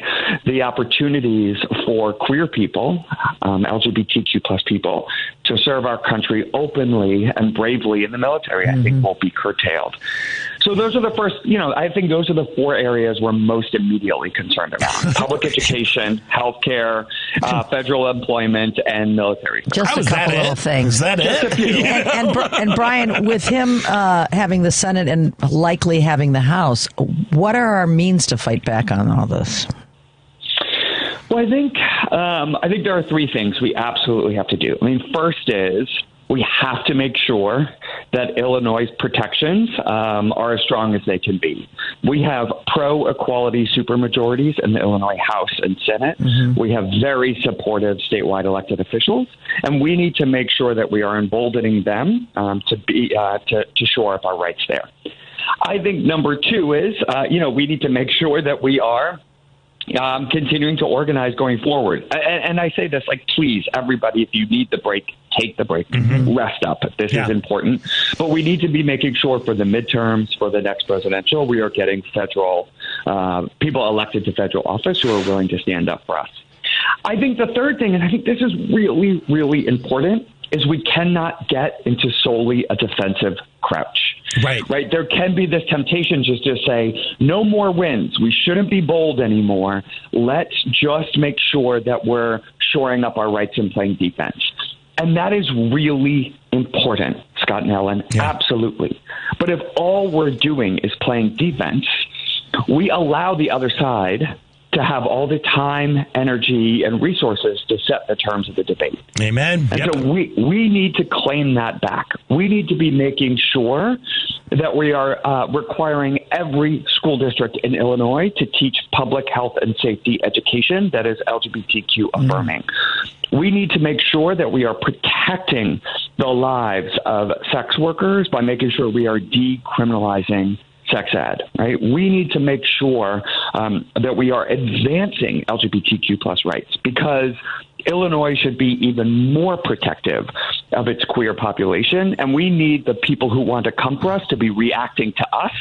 the opportunities for queer people, LGBTQ plus people, to serve our country openly and bravely in the military, I think will be curtailed. So those are the first, I think those are the four areas we're most immediately concerned about. Public education, healthcare, federal employment, and military service. Just a couple little things. Is that it? And Brian, with him having the Senate and likely having the House, what are our means to fight back on all this? Well, I think there are three things we absolutely have to do. I mean, first is we have to make sure that Illinois' protections are as strong as they can be. We have pro-equality supermajorities in the Illinois House and Senate. Mm-hmm. We have very supportive statewide elected officials, and we need to make sure that we are emboldening them to shore up our rights there. I think number two is, we need to make sure that we are continuing to organize going forward. And I say this, please, everybody, if you need the break, take the break, rest up. This is important. But we need to be making sure for the midterms, for the next presidential, we are getting federal people elected to federal office who are willing to stand up for us. I think the third thing, and I think this is really, really important, is we cannot get into solely a defensive crouch. Right. There can be this temptation just to say, no more wins. We shouldn't be bold anymore. Let's just make sure that we're shoring up our rights and playing defense. And that is really important, Scott and Ellen. Yeah. Absolutely. But if all we're doing is playing defense, we allow the other side to have all the time, energy, and resources to set the terms of the debate. Amen. And so we need to claim that back. We need to be making sure that we are requiring every school district in Illinois to teach public health and safety education that is LGBTQ affirming. We need to make sure that we are protecting the lives of sex workers by making sure we are decriminalizing sex ed, right? We need to make sure that we are advancing LGBTQ plus rights, because Illinois should be even more protective of its queer population. And we need the people who want to come for us to be reacting to us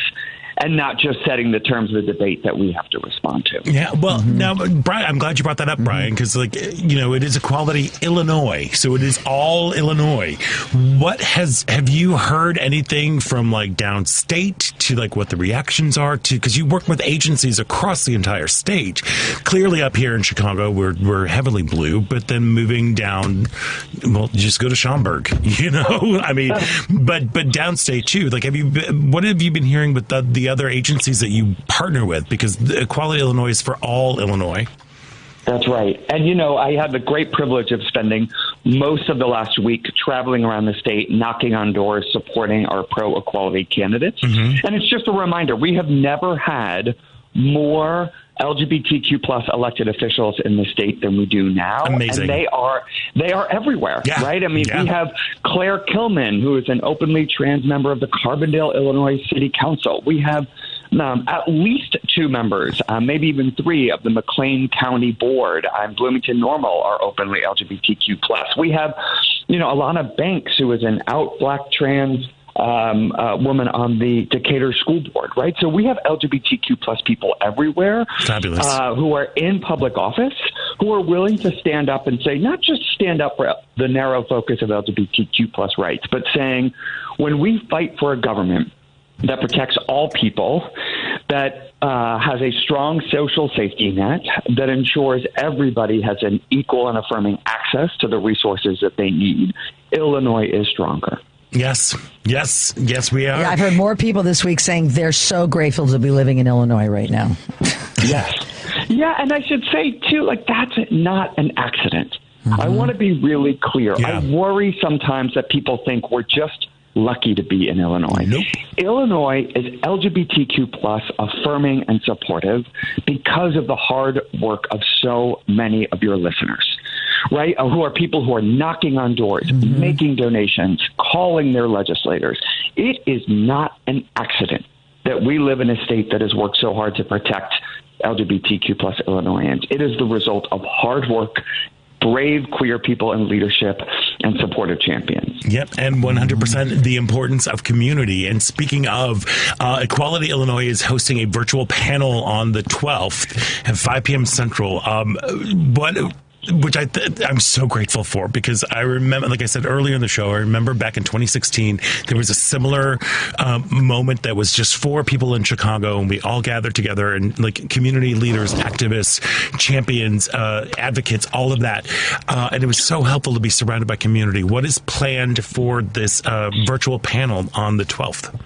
and not just setting the terms of the debate that we have to respond to. Yeah, well, now, Brian, I'm glad you brought that up, Brian, because, it is Equality Illinois, so it is all Illinois. Have you heard anything from, downstate to, what the reactions are to, because you work with agencies across the entire state. Clearly up here in Chicago, we're heavily blue, but then moving down, well, just go to Schaumburg, I mean, but downstate, too. What have you been hearing with the other agencies that you partner with? Because Equality Illinois is for all Illinois. That's right. And, I had the great privilege of spending most of the last week traveling around the state, knocking on doors, supporting our pro-equality candidates. Mm-hmm. And it's just a reminder, we have never had more LGBTQ plus elected officials in the state than we do now. Amazing. And they are everywhere, right? I mean, we have Claire Kilman, who is an openly trans member of the Carbondale, Illinois City Council. We have at least two members, maybe even three, of the McLean County Board and Bloomington Normal are openly LGBTQ plus. We have, Alana Banks, who is an out Black trans woman on the Decatur School Board, right? So we have LGBTQ plus people everywhere. Fabulous. Who are in public office, who are willing to stand up and say, not just stand up for the narrow focus of LGBTQ plus rights, but saying, when we fight for a government that protects all people, that has a strong social safety net, that ensures everybody has an equal and affirming access to the resources that they need, Illinois is stronger. Yes, we are. Yeah, I've heard more people this week saying they're so grateful to be living in Illinois right now. Yes. Yeah, and I should say, too, that's not an accident. Mm-hmm. I want to be really clear. Yeah. I worry sometimes that people think we're just lucky to be in Illinois. Nope. Illinois is LGBTQ plus affirming and supportive because of the hard work of so many of your listeners, right? Who are people who are knocking on doors, making donations, calling their legislators. It is not an accident that we live in a state that has worked so hard to protect LGBTQ plus Illinoisans. It is the result of hard work, brave queer people in leadership, and supportive champions. Yep, and 100% the importance of community. And speaking of, Equality Illinois is hosting a virtual panel on the 12th at 5 p.m. Central. which I'm so grateful for, because I remember, like I said earlier in the show, I remember back in 2016, there was a similar moment that was just for people in Chicago, and we all gathered together, and like community leaders, activists, champions, advocates, all of that. And it was so helpful to be surrounded by community. What is planned for this virtual panel on the 12th?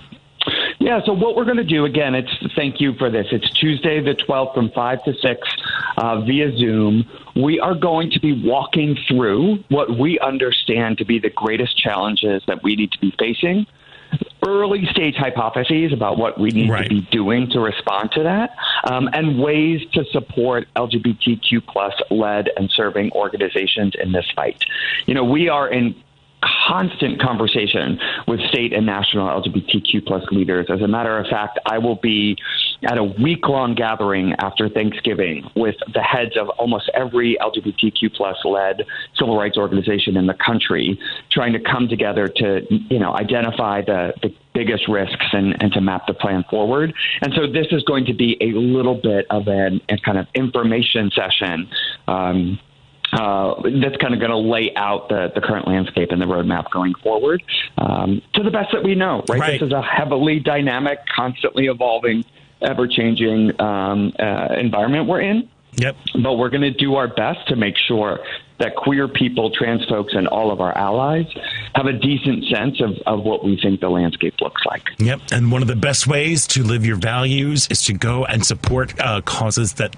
Yeah, so what we're going to do, again, thank you for this. It's Tuesday the 12th from 5 to 6 via Zoom. We are going to be walking through what we understand to be the greatest challenges that we need to be facing, early stage hypotheses about what we need to be doing to respond to that, and ways to support LGBTQ plus led and serving organizations in this fight. We are in constant conversation with state and national LGBTQ plus leaders. As a matter of fact, I will be at a week-long gathering after Thanksgiving with the heads of almost every LGBTQ plus led civil rights organization in the country, trying to come together to, identify the biggest risks and to map the plan forward. And so this is going to be a little bit of a kind of information session that's kind of going to lay out the current landscape and the roadmap going forward to the best that we know, right? This is a heavily dynamic, constantly evolving, ever-changing environment we're in. Yep. But we're going to do our best to make sure that queer people, trans folks, and all of our allies have a decent sense of what we think the landscape looks like. Yep. And one of the best ways to live your values is to go and support causes that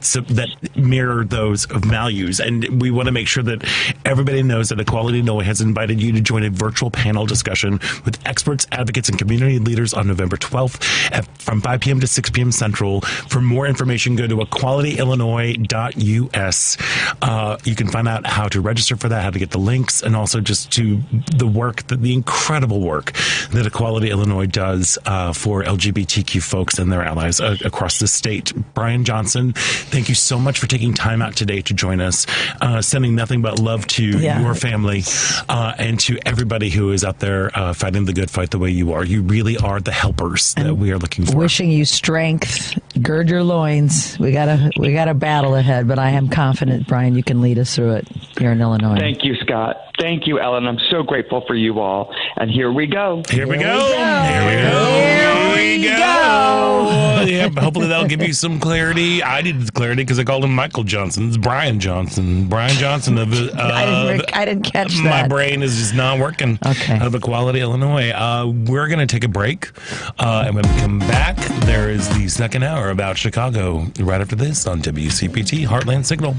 mirror those values. And we want to make sure that everybody knows that Equality Illinois has invited you to join a virtual panel discussion with experts, advocates, and community leaders on November 12th from 5 p.m. to 6 p.m. Central. For more information, go to equalityillinois.us. You can find out how to register for that, how to get the links, and also just to the incredible work that Equality Illinois does for LGBTQ folks and their allies across the state. Brian Johnson, thank you so much for taking time out today to join us. Sending nothing but love to your family and to everybody who is out there fighting the good fight the way you are. You really are the helpers that we are looking for. Wishing you strength. Gird your loins. We got a battle ahead, but I am confident, Brian, you can lead us through it here in Illinois. Thank you, Scott. Thank you, Ellen. I'm so grateful for you all. And here we go. Here we go. Yeah, hopefully that'll give you some clarity. I needed clarity because I called him Michael Johnson. It's Brian Johnson. Brian Johnson of I didn't catch that. My brain is just not working. Okay. Out of Equality, Illinois. We're going to take a break. And when we come back, there is the second hour about Chicago right after this on WCPT Heartland Signal.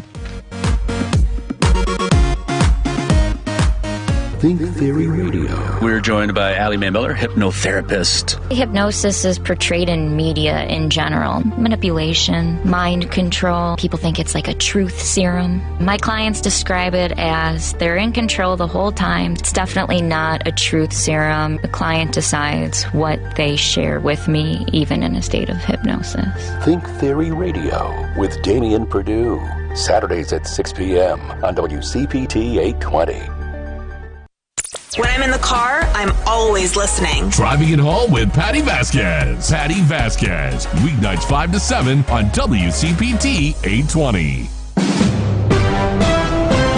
Think Theory Radio. We're joined by Allie Mae Miller, hypnotherapist. Hypnosis is portrayed in media in general. Manipulation, mind control. People think it's like a truth serum. My clients describe it as they're in control the whole time. It's definitely not a truth serum. The client decides what they share with me, even in a state of hypnosis. Think Theory Radio with Damian Perdue. Saturdays at 6 p.m. on WCPT 820. When I'm in the car, I'm always listening. Driving it home with Patty Vasquez. Patty Vasquez. Weeknights 5 to 7 on WCPT 820.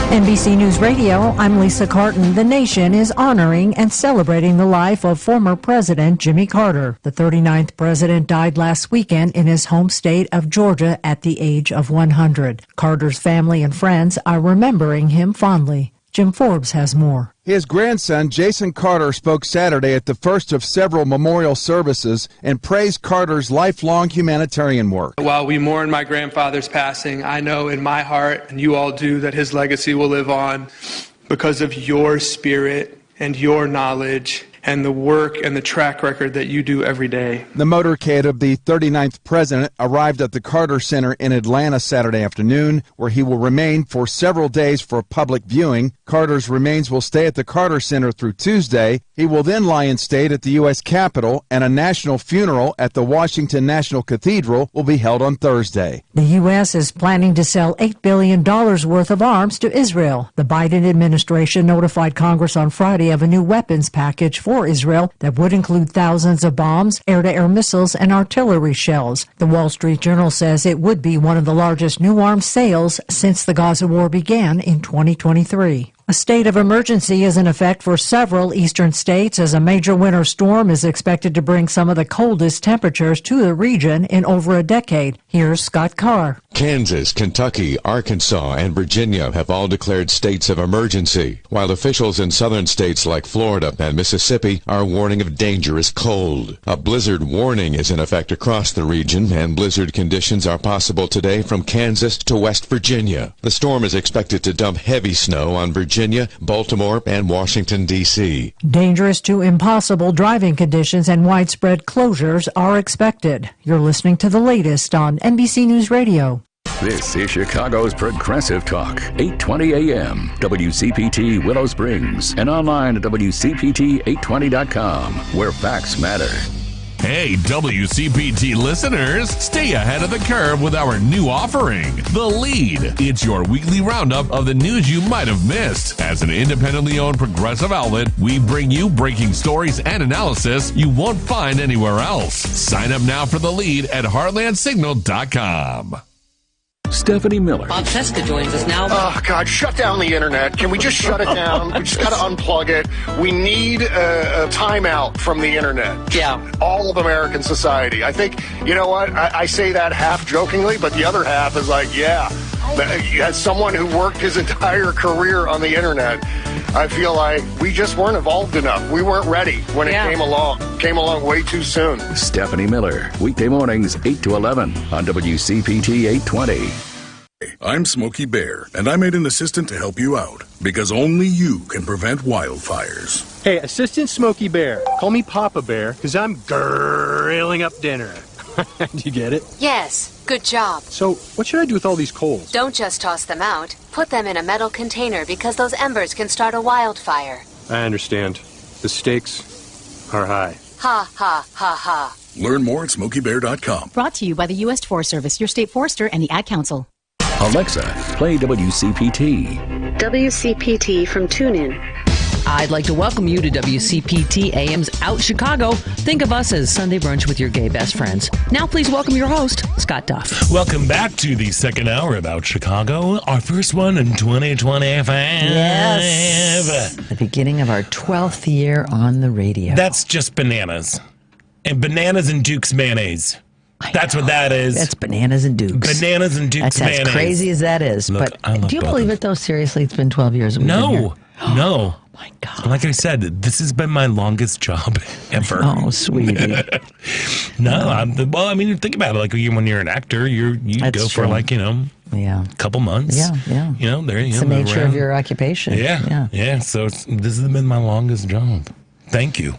NBC News Radio, I'm Lisa Carton. The nation is honoring and celebrating the life of former President Jimmy Carter. The 39th president died last weekend in his home state of Georgia at the age of 100. Carter's family and friends are remembering him fondly. Jim Forbes has more. His grandson, Jason Carter, spoke Saturday at the first of several memorial services and praised Carter's lifelong humanitarian work. While we mourn my grandfather's passing, I know in my heart, and you all do, that his legacy will live on because of your spirit and your knowledge and the work and the track record that you do every day. The motorcade of the 39th president arrived at the Carter Center in Atlanta Saturday afternoon, where he will remain for several days for public viewing. Carter's remains will stay at the Carter Center through Tuesday. He will then lie in state at the U.S. Capitol, and a national funeral at the Washington National Cathedral will be held on Thursday. The U.S. is planning to sell $8 billion worth of arms to Israel. The Biden administration notified Congress on Friday of a new weapons package for for Israel that would include thousands of bombs, air-to-air missiles, and artillery shells. The Wall Street Journal says it would be one of the largest new arms sales since the Gaza war began in 2023. A state of emergency is in effect for several eastern states as a major winter storm is expected to bring some of the coldest temperatures to the region in over a decade. Here's Scott Carr. Kansas, Kentucky, Arkansas, and Virginia have all declared states of emergency, while officials in southern states like Florida and Mississippi are warning of dangerous cold. A blizzard warning is in effect across the region, and blizzard conditions are possible today from Kansas to West Virginia. The storm is expected to dump heavy snow on Virginia, Baltimore, and Washington, D.C. Dangerous to impossible driving conditions and widespread closures are expected. You're listening to the latest on NBC News Radio. This is Chicago's Progressive Talk, 820 AM, WCPT Willow Springs, and online at WCPT820.com, where facts matter. Hey, WCPT listeners, stay ahead of the curve with our new offering, The Lead. It's your weekly roundup of the news you might have missed. As an independently owned progressive outlet, we bring you breaking stories and analysis you won't find anywhere else. Sign up now for The Lead at heartlandsignal.com. Stephanie Miller. Bob Cesca joins us now. Oh, God, shut down the internet. Can we just shut it down? We just got to unplug it. We need a timeout from the internet. Yeah. All of American society. I think, you know what? I say that half jokingly, but the other half is like, yeah. As someone who worked his entire career on the internet, I feel like we just weren't evolved enough. We weren't ready when it came along. Came along way too soon. Stephanie Miller, weekday mornings, 8 to 11 on WCPT 820. I'm Smokey Bear, and I made an assistant to help you out, because only you can prevent wildfires. Hey, Assistant Smokey Bear. Call me Papa Bear, because I'm grilling up dinner. Do you get it? Yes, good job. So, what should I do with all these coals? Don't just toss them out. Put them in a metal container because those embers can start a wildfire. I understand. The stakes are high. Ha, ha, ha, ha. Learn more at SmokeyBear.com. Brought to you by the U.S. Forest Service, your state forester, and the Ad Council. Alexa, play WCPT. WCPT from TuneIn. I'd like to welcome you to WCPT AM's Out Chicago. Think of us as Sunday brunch with your gay best friends. Now please welcome your host, Scott Duff. Welcome back to the second hour of Out Chicago, our first one in 2025. Yes. The beginning of our 12th year on the radio. That's just bananas. And bananas and Duke's mayonnaise. That's what that is. That's bananas and Dukes. Bananas and Dukes mayonnaise. That's as crazy as that is. Look, but do you believe it, though? Seriously, it's been 12 years. No. Oh, my God. Like I said, this has been my longest job ever. Oh, sweetie. Well, I mean, think about it. Like when you're an actor, you go for like, a couple months. Yeah. It's the nature of your occupation. Yeah. So this has been my longest job. Thank you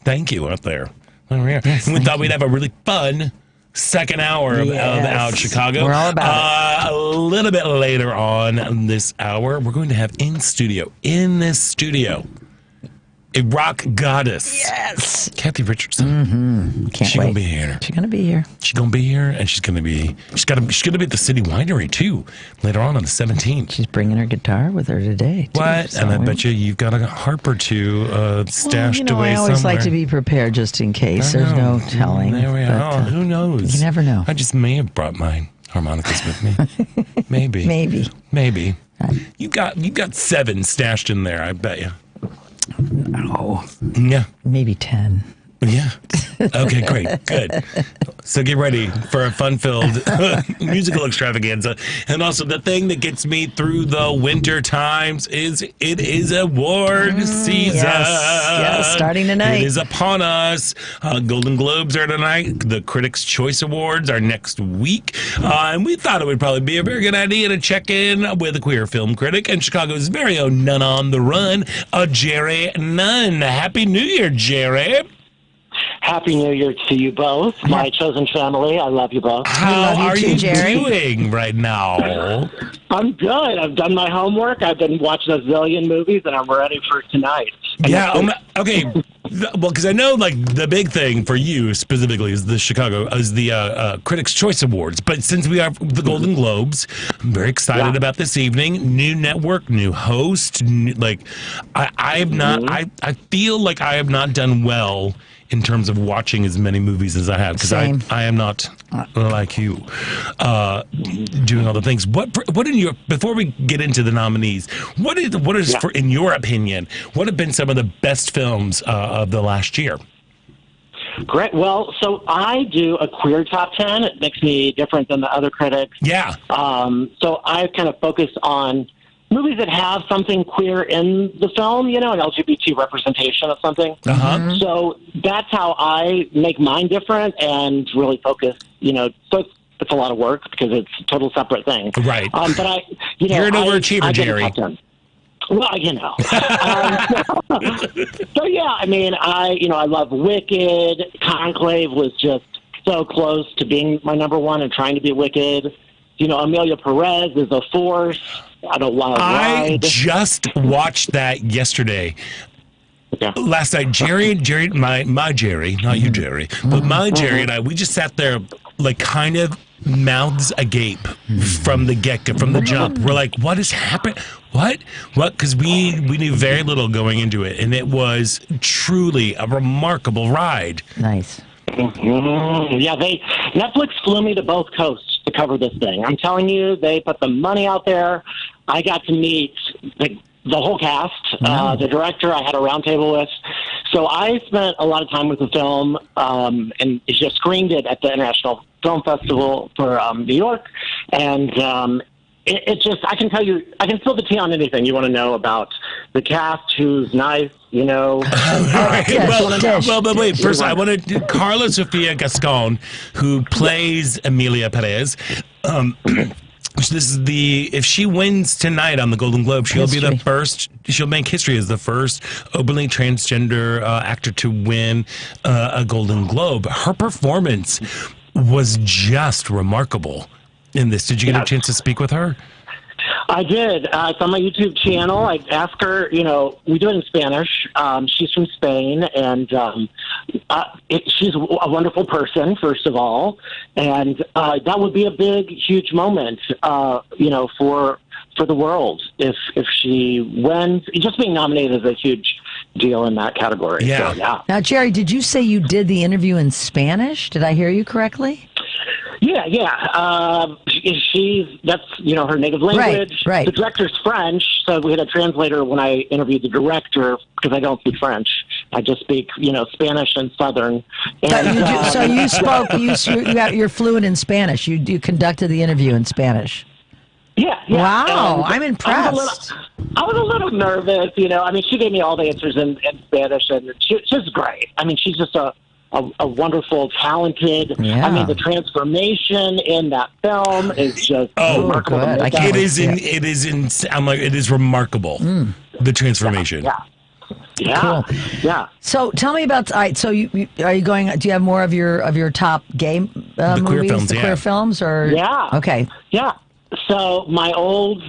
out there. Yes, we thought we'd have a really fun second hour of Out Chicago. We're all about it. A little bit later on this hour, we're going to have in this studio, a rock goddess. Yes. Cathy Richardson. Mm-hmm. She's going to be here. She's going to be here. She's going to be here, and she's going to be at the City Winery, too, later on the 17th. She's bringing her guitar with her today, too. What? So and I bet you've got a harp or two stashed away somewhere. I always like to be prepared just in case. There's no telling. There we are. Who knows? You never know. I just may have brought my harmonicas with me. Maybe. You got 7 stashed in there, I bet you. No. Yeah. Maybe 10. Yeah. Okay, great. Good. So get ready for a fun-filled musical extravaganza. And also the thing that gets me through the winter times is it is award season. Yes, starting tonight. It is upon us. Golden Globes are tonight. The Critics' Choice Awards are next week. And we thought it would probably be a very good idea to check in with a queer film critic and Chicago's very own Nunn on the Run, Jerry Nunn. Happy New Year, Jerry. Happy New Year to you both, my chosen family. I love you both. How are you Jerry? doing right now? I'm good. I've done my homework. I've been watching a zillion movies, and I'm ready for tonight. Yeah. Okay. Well, because I know, like, the big thing for you specifically is the Critics' Choice Awards. But since we have the Golden Globes, I'm very excited about this evening. New network, new host. I feel like I have not done well in terms of watching as many movies as I have, because I am not like you doing all the things. Before we get into the nominees, what is in your opinion, what have been some of the best films of the last year? Great. Well, so I do a queer top 10. It makes me different than the other critics. Yeah. So I kind of focus on movies that have something queer in the film, an LGBT representation of something. Uh-huh. So that's how I make mine different and really focus, so it's a lot of work because it's a total separate thing. Right. But you're an overachiever, Jerry. Well, So yeah, I mean, I love Wicked. Conclave was just so close to being my number one and trying to be Wicked. Amelia Perez is a force. I don't want to ride. I just watched that yesterday. Yeah. Last night, Jerry, my Jerry, not you, Jerry, but my Jerry and I, we just sat there like kind of mouths agape from the get-go, from the jump. We're like, what is happening? What? Because we knew very little going into it, and it was truly a remarkable ride. Nice. Yeah, Netflix flew me to both coasts to cover this thing. I'm telling you, they put the money out there. I got to meet the whole cast, the director I had a roundtable with. So I spent a lot of time with the film and just screened it at the International Film Festival for New York. And it just, I can tell you, I can spill the tea on anything you want to know about the cast, who's nice, But wait, first I want to Carla Sofia Gascon, who plays Amelia Perez. If she wins tonight on the Golden Globe, she'll make history as the first openly transgender actor to win a Golden Globe. Her performance was just remarkable in this. Did you get a chance to speak with her? I did. It's on my YouTube channel. I asked her, we do it in Spanish. She's from Spain, and she's a wonderful person, first of all. And that would be a big, huge moment, for the world if she wins. Just being nominated is a huge deal in that category. Yeah. So, yeah. Now, Jerry, did you say you did the interview in Spanish? Did I hear you correctly? Yeah. That's her native language. Right. The director's French, so we had a translator when I interviewed the director because I don't speak French. I just speak, Spanish and Southern. And, so you spoke. You're fluent in Spanish. You conducted the interview in Spanish. Yeah. Wow, I'm impressed. I was a little nervous, I mean, she gave me all the answers in Spanish, and she's great. I mean, she's just a wonderful, talented. Yeah. I mean, the transformation in that film is just remarkable. Good. It is remarkable. The transformation. Yeah. Cool. Yeah. So tell me about. All right. So you are you going? Do you have more of your top gay movies? Queer films, queer films, or Okay. Yeah. So my old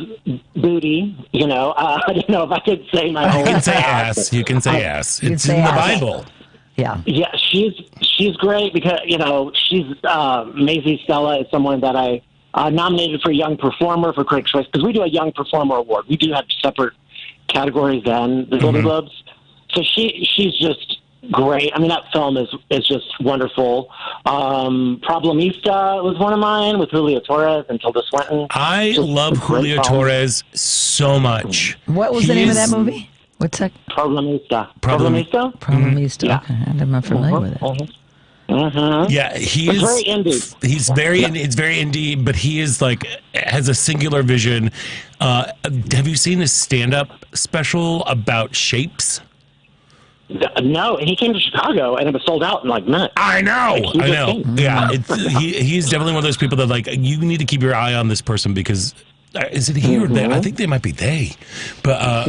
booty, I don't know if I could say my old. You can say ass. You can say ass. It's in the Bible. Yeah. Yeah, she's great because, she's Maisie Stella is someone that I nominated for Young Performer for Critics' Choice because we do a Young Performer Award. We do have separate categories than the Golden Globes. So she's just great. I mean, that film is just wonderful. Problemista was one of mine with Julio Torres and Tilda Swinton. I love Julio Torres so much. What was the name of that movie? What's that? Problemista. Problemista? Yeah. Okay, I'm not familiar with it. Yeah, he is very indie. He's very indie. It's very indie, but he is has a singular vision. Have you seen his stand-up special about shapes? No, he came to Chicago and it was sold out in minutes. I know. Yeah, he's definitely one of those people that you need to keep your eye on this person because. Is it he or they? I think they might be they, but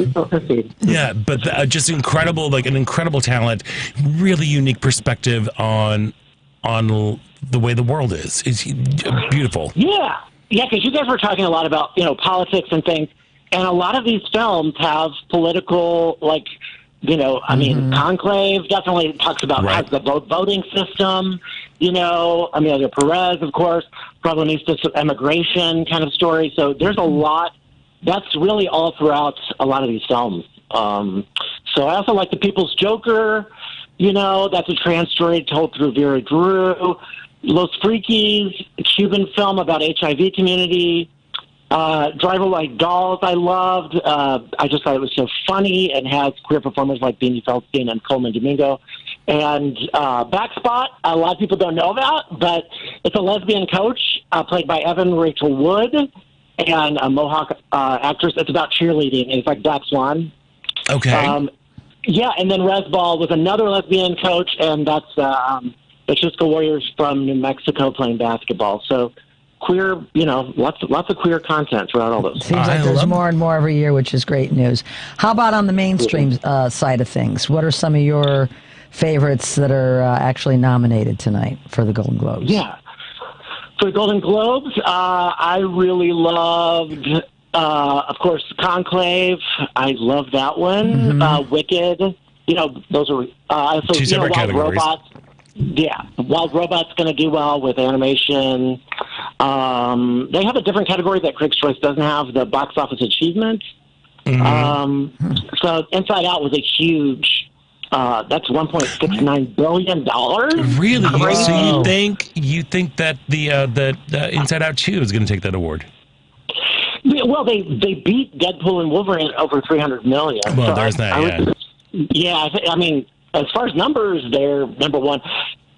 yeah. But just incredible, an incredible talent, really unique perspective on the way the world is. It's beautiful. Yeah, because you guys were talking a lot about politics and things, and a lot of these films have political I mean, Conclave definitely talks about has the voting system. Amelia Perez, of course, Protagonista, immigration kind of story. So there's a lot. That's really all throughout a lot of these films. So I also like The People's Joker. That's a trans story told through Vera Drew. Los Freakies, a Cuban film about HIV community. Driver Like Dolls, I loved. I just thought it was so funny and has queer performers like Beanie Feldstein and Coleman Domingo. And Backspot, a lot of people don't know about, but it's a lesbian coach played by Evan Rachel Wood and a Mohawk actress. It's about cheerleading, and it's like Black Swan. Okay. And then Resball was another lesbian coach, and that's the Chisco Warriors from New Mexico playing basketball. So queer, lots of queer content throughout all those. Seems like there's more and more every year, which is great news. How about on the mainstream side of things? What are some of your favorites that are actually nominated tonight for the Golden Globes? Yeah. For the Golden Globes, I really loved, of course, Conclave. I love that one. Wicked. Those are also, two separate Wild categories. Robots. Yeah, Wild Robot's going to do well with animation. They have a different category that Critics' Choice doesn't have, the box office achievement. So Inside Out was a huge, that's $1.69 billion. Really? Crazy. So you think that the Inside Out 2 is going to take that award? Yeah, well, they beat Deadpool and Wolverine over $300 million. Well, So there's that, I mean, as far as numbers, they're number one.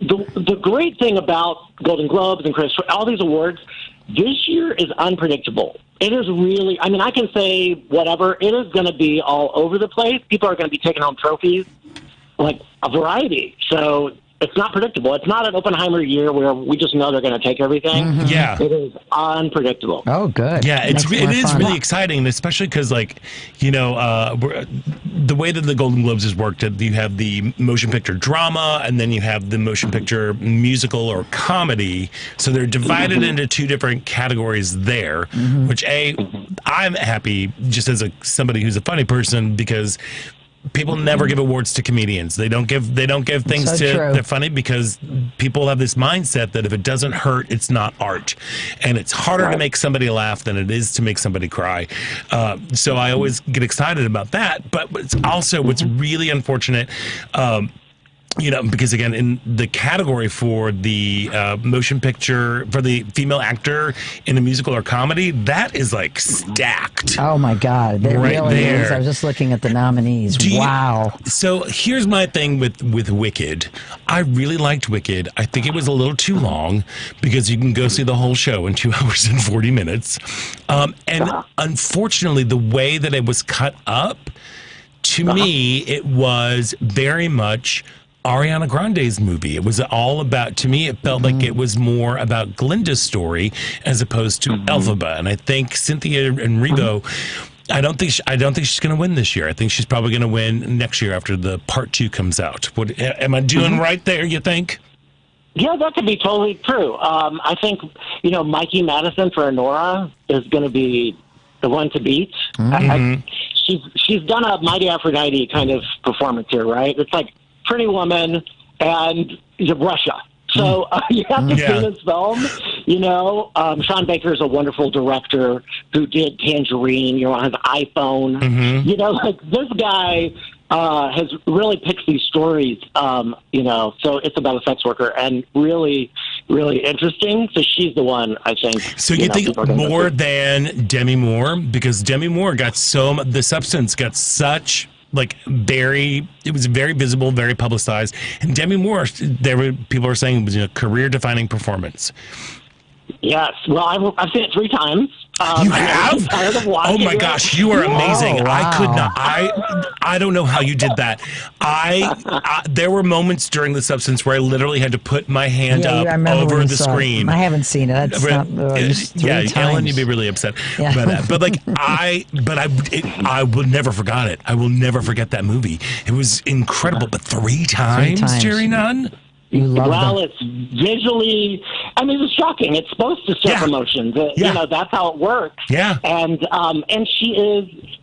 The great thing about Golden Globes and Critics' Choice, all these awards, this year is unpredictable. It is really, I mean, I can say whatever. It is going to be all over the place. People are going to be taking home trophies, like a variety. So it's not predictable. It's not an Oppenheimer year where we just know they're going to take everything. Yeah. It is unpredictable. Oh, good. Yeah, it is really exciting, especially because, the way that the Golden Globes has worked, you have the motion picture drama, and then you have the motion picture musical or comedy. So they're divided into two different categories there, which, I'm happy just as somebody who's a funny person, because people never give awards to comedians. They don't give things they're funny, because people have this mindset that if it doesn't hurt, it's not art. And it's harder to make somebody laugh than it is to make somebody cry. So I always get excited about that. But it's also what's really unfortunate, because again, in the category for the motion picture, for the female actor in a musical or comedy, that is like stacked. Oh my God. It right really there. is. I was just looking at the nominees. Wow. So here's my thing with Wicked. I really liked Wicked. I think it was a little too long, because you can go see the whole show in 2 hours and 40 minutes. And unfortunately, the way that it was cut up, to me, it was very much Ariana Grande's movie. It was all about, to me, it felt like it was more about Glinda's story as opposed to Elphaba. And I think Cynthia Erivo, I don't think she's going to win this year. I think she's probably going to win next year after the part 2 comes out. Am I doing right there, you think? Yeah, that could be totally true. I think, Mikey Madison for Honora is going to be the one to beat. She's done a Mighty Aphrodite kind of performance here, right? It's like Pretty Woman and Russia. So you have to see this film. Sean Baker is a wonderful director who did Tangerine, on his iPhone. This guy has really picked these stories, so it's about a sex worker, and really, really interesting. So she's the one, I think. So you think more than Demi Moore? Because Demi Moore got The Substance got such... it was very visible, very publicized. And Demi Moore, people are saying it was a career-defining performance. Yes. Well, I've seen it 3 times. You have? Oh my gosh, you are amazing. Oh, wow. I could not. I don't know how you did that. There were moments during The Substance where I literally had to put my hand up over the screen. I haven't seen it. That's not just 3 times. Ellen, you'd be really upset about that. But I will never forget it. I will never forget that movie. It was incredible. But 3 times, Jerry Nunn? It's visually, it's shocking. It's supposed to stir emotions. That's how it works. Yeah. And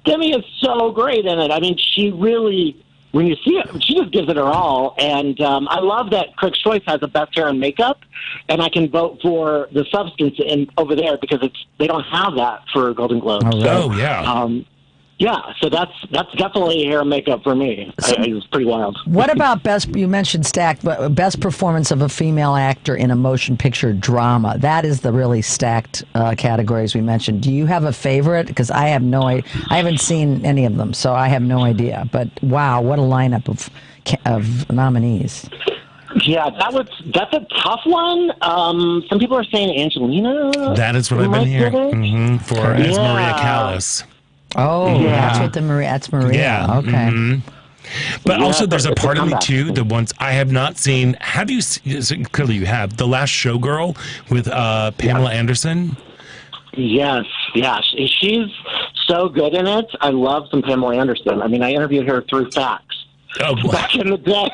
Demi is so great in it. She really when you see it, she just gives it her all. And I love that Critics' Choice has the best hair and makeup, and I can vote for the substance over there because they don't have that for Golden Globes. Oh, so, yeah. Yeah, so that's definitely hair and makeup for me. It was pretty wild. What about you mentioned stacked, but best performance of a female actor in a motion picture drama? That is the really stacked categories we mentioned. Do you have a favorite? Because I haven't seen any of them, so I have no idea. But wow, what a lineup of nominees. Yeah, that's a tough one. Some people are saying Angelina. That is what I've been hearing as Maria Callas. Oh, that's Maria. Yeah. Okay. Mm-hmm. But also, there's a part of me too. The ones I have not seen. Have you seen? Clearly, you have The Last Showgirl with Pamela Anderson. Yes, yeah, she's so good in it. I love some Pamela Anderson. I mean, I interviewed her through fax back in the day,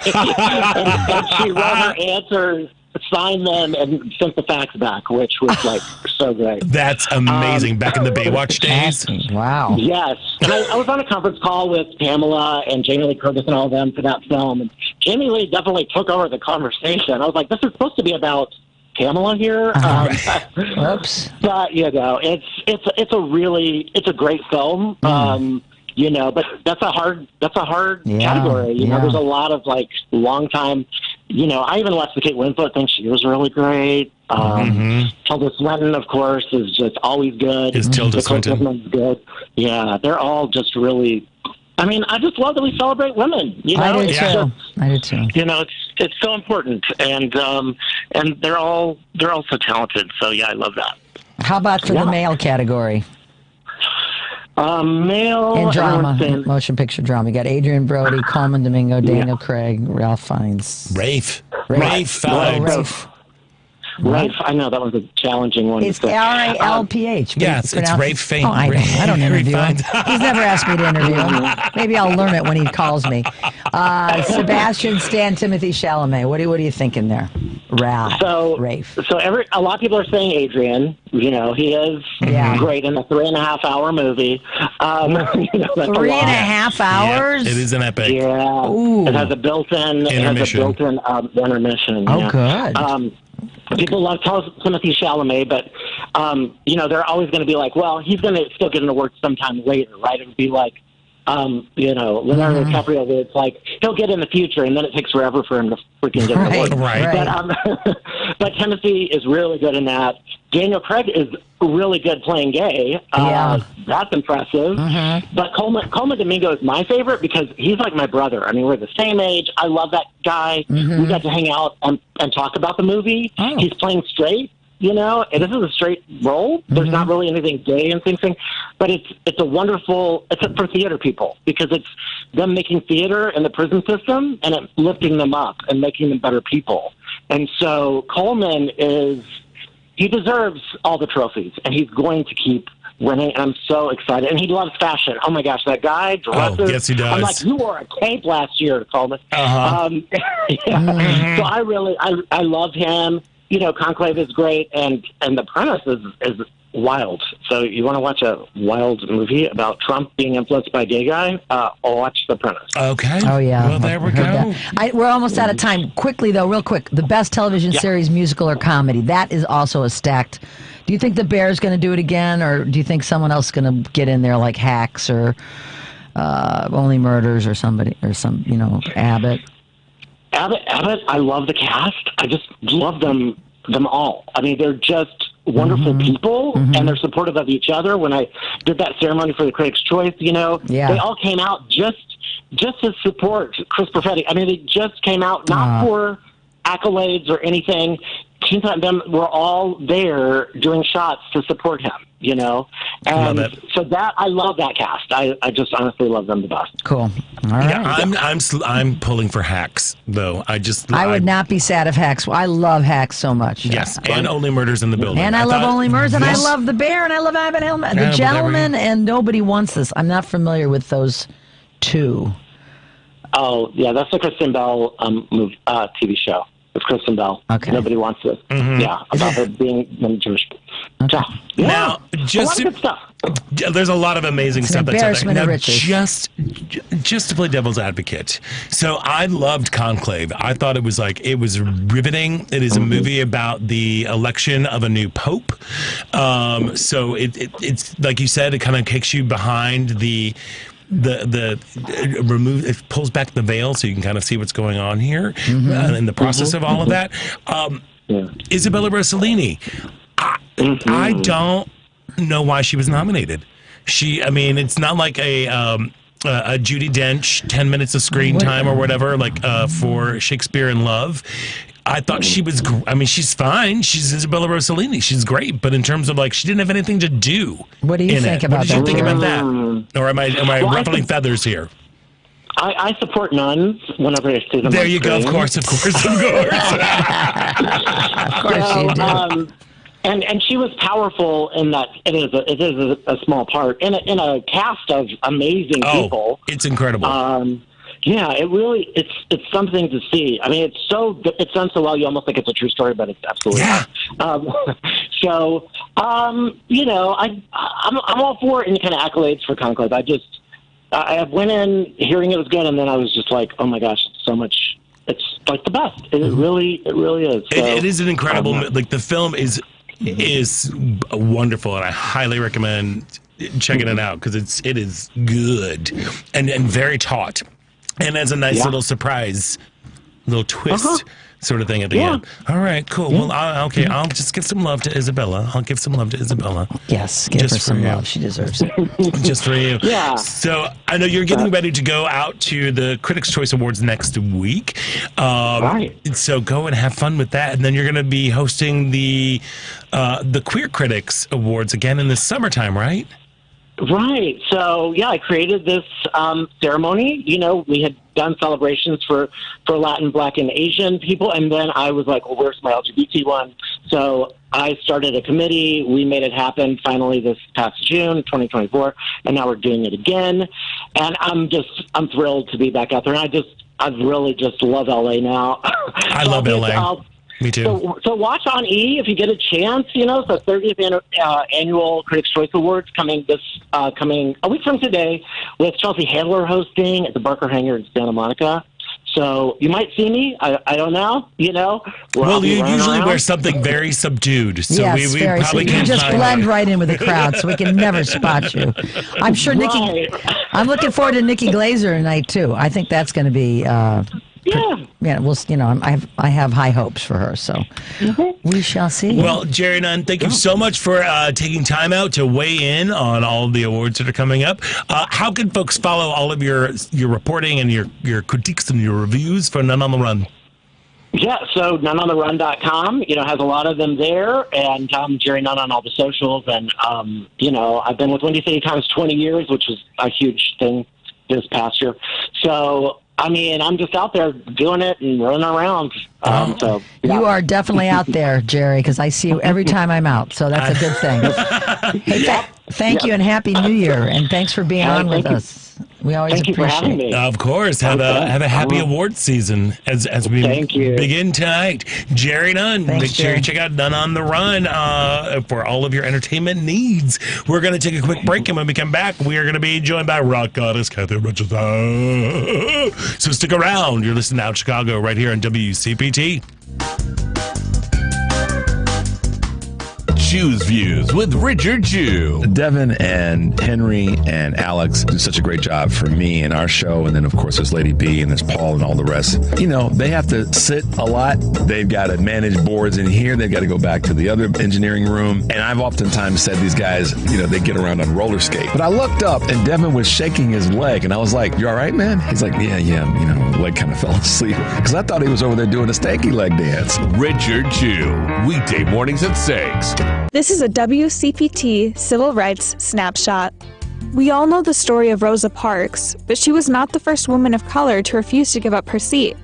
and she wrote her answers, signed them, and sent the fax back, which was like so great. That's amazing. Back in the Baywatch days. Wow. Yes, and I was on a conference call with Pamela and Jamie Lee Curtis and all of them for that film, and Jamie Lee definitely took over the conversation. I was like, this is supposed to be about Pamela here. Oops. But it's a great film. But that's a hard category. You know, there's a lot of like long time. You know, I even watched the Kate Winslet thing. She was really great. Tilda Swinton, of course, is just always good. Is Tilda Swinton good? Yeah, they're all just really. I mean, I just love that we celebrate women. You know, I do too. You know, it's so important, and they're all so talented. So yeah, I love that. How about for the male category? Male in drama, motion picture drama. You got Adrian Brody, Coleman Domingo, Daniel Craig, Ralph Fiennes, Rafe Fiennes. Rafe, I know that was a challenging one. It's RALPH. Yes, it's Rafe Fiennes. Oh, I don't interview him. He's never asked me to interview him. Maybe I'll learn it when he calls me. Sebastian Stan, Timothy Chalamet. What are you thinking there? Rafe. So a lot of people are saying Adrian. You know, he is great in a 3.5 hour movie. 3.5 hours? Yeah, it is an epic. Yeah. Ooh. It has a built-in intermission. Oh, good. People love Timothy Chalamet, but, they're always going to be like, well, he's going to still get into work sometime later, right? It would be like, Leonardo DiCaprio, where it's like, he'll get in the future, and then it takes forever for him to freaking get into work. Right. But Timothy is really good in that. Daniel Craig is really good playing gay. That's impressive. But Coleman Domingo is my favorite because he's like my brother. I mean, we're the same age. I love that guy. We got to hang out and talk about the movie. He's playing straight, and this is a straight role. There's not really anything gay in things, but it's a wonderful. It's for theater people because it's them making theater in the prison system and it lifting them up and making them better people. And so Coleman he deserves all the trophies, and he's going to keep winning, and I'm so excited. And he loves fashion. Oh, my gosh, that guy dresses. Oh, yes, he does. I'm like, you wore a cape last year, Coleman. So I love him. Conclave is great, and The Apprentice is wild. So you want to watch a wild movie about Trump being influenced by a gay guy? Watch The Apprentice. Okay. Oh, yeah. Well, there we go. We're almost out of time. Quickly, though, real quick. The best television series, musical, or comedy. That is also a stacked. Do you think The Bear's going to do it again, or do you think someone else is going to get in there like Hacks or Only Murders or somebody, or Abbott? Abbott, I love the cast. I just love them all. I mean, they're just wonderful people, and they're supportive of each other. When I did that ceremony for the Critics' Choice, they all came out just to support Chris Perfetti. I mean, they just came out not for accolades or anything. Team and them were all there doing shots to support him, And so that I love that cast. I just honestly love them the best. Cool. All right. Yeah, I'm pulling for Hacks though. I would not be sad if Hacks. I love Hacks so much. Yes, and Only Murders in the Building. And I love Only Murders, and I love The Bear, and I love Abbott Elementary. The Gentleman, and Nobody Wants This. I'm not familiar with those two. Oh yeah, that's the Kristen Bell TV show. With Kristen Bell. Okay. Nobody Wants This. Yeah, about her being Jewish. So, yeah, now, just a lot of good stuff. There's a lot of amazing It's stuff an that's out there. embarrassment Now, of riches. just to play devil's advocate. So I loved Conclave. I thought it was riveting. It is a movie about the election of a new pope. So it's like you said, it kind of kicks you behind it pulls back the veil so you can kind of see what's going on here in the process of all of that. Isabella Rossellini, I don't know why she was nominated. It's not like a Judi Dench 10 minutes of screen time or whatever, like for Shakespeare in Love. I thought she was. She's fine. She's Isabella Rossellini. She's great, but in terms of she didn't have anything to do. What do you think about that? What did you think about that? Or am I ruffling feathers here? I support Nunn whenever I see them. There you go. Of course. Of course you do. And she was powerful in that it is a small part in a cast of amazing people. It's incredible. Yeah, it's something to see. I mean, it's done so well. You almost think it's a true story, but it's absolutely not. I'm all for any kind of accolades for Conclave. I went in hearing it was good, and then I was just like, oh my gosh, it's so much. It's like the best. It really is. So, it is an incredible. The film is wonderful, and I highly recommend checking it out because it is good and very taut, and as a nice little surprise, little twist sort of thing at the end. All right, cool. Well, I'll just give some love to Isabella. I'll give some love to Isabella. Yes, give her some love. She deserves it. Just for you. Yeah. So I know you're getting ready to go out to the Critics' Choice Awards next week. Right. So go and have fun with that, and then you're going to be hosting the Queer Critics Awards again in the summertime, right? Right. So, I created this ceremony. We had done celebrations for Latin, Black, and Asian people, and then I was like, well, where's my LGBT one? So I started a committee. We made it happen finally this past June, 2024, and now we're doing it again. And I'm thrilled to be back out there. And I really just love LA now. I love LA. Me too. So watch on E if you get a chance. So 30th annual Critics' Choice Awards coming a week from today, with Chelsea Handler hosting at the Barker Hangar in Santa Monica. So you might see me. I don't know. Well, you usually wear something very subdued, so yes, we probably can't. You just blend right in with the crowd, so we can never spot you. I'm sure Nikki. I'm looking forward to Nikki Glaser tonight too. I think that's going to be. I have high hopes for her, so we shall see. Well, Jerry Nunn, thank you so much for taking time out to weigh in on all the awards that are coming up. How can folks follow all of your reporting and your critiques and your reviews for Nunn on the Run? Yeah, so nunnontheRun.com, has a lot of them there, and Jerry Nunn on all the socials, and, I've been with Windy City Times 20 years, which was a huge thing this past year. So, I'm just out there doing it and running around. You are definitely out there, Jerry, because I see you every time I'm out, so that's a good thing. Hey, thank you and Happy New Year, and thanks for being on with us. We always appreciate it. Of course. Have a happy award season as we begin tonight. Jerry Nunn. Make sure you check out Nunn on the Run for all of your entertainment needs. We're going to take a quick break, and when we come back, we are going to be joined by rock goddess Cathy Richardson. So stick around. You're listening to Out Chicago right here on WCPT. Choose Views with Richard Jew. Devin and Henry and Alex do such a great job for me and our show. And then, of course, there's Lady B and there's Paul and all the rest. They have to sit a lot. They've got to manage boards in here. They've got to go back to the other engineering room. And I've oftentimes said these guys, they get around on roller skate. But I looked up and Devin was shaking his leg. And I was like, you all right, man? He's like, yeah, leg kind of fell asleep. Because I thought he was over there doing a stanky leg dance. Richard Jew. Weekday mornings at 6. This is a WCPT Civil Rights Snapshot. We all know the story of Rosa Parks, but she was not the first woman of color to refuse to give up her seat.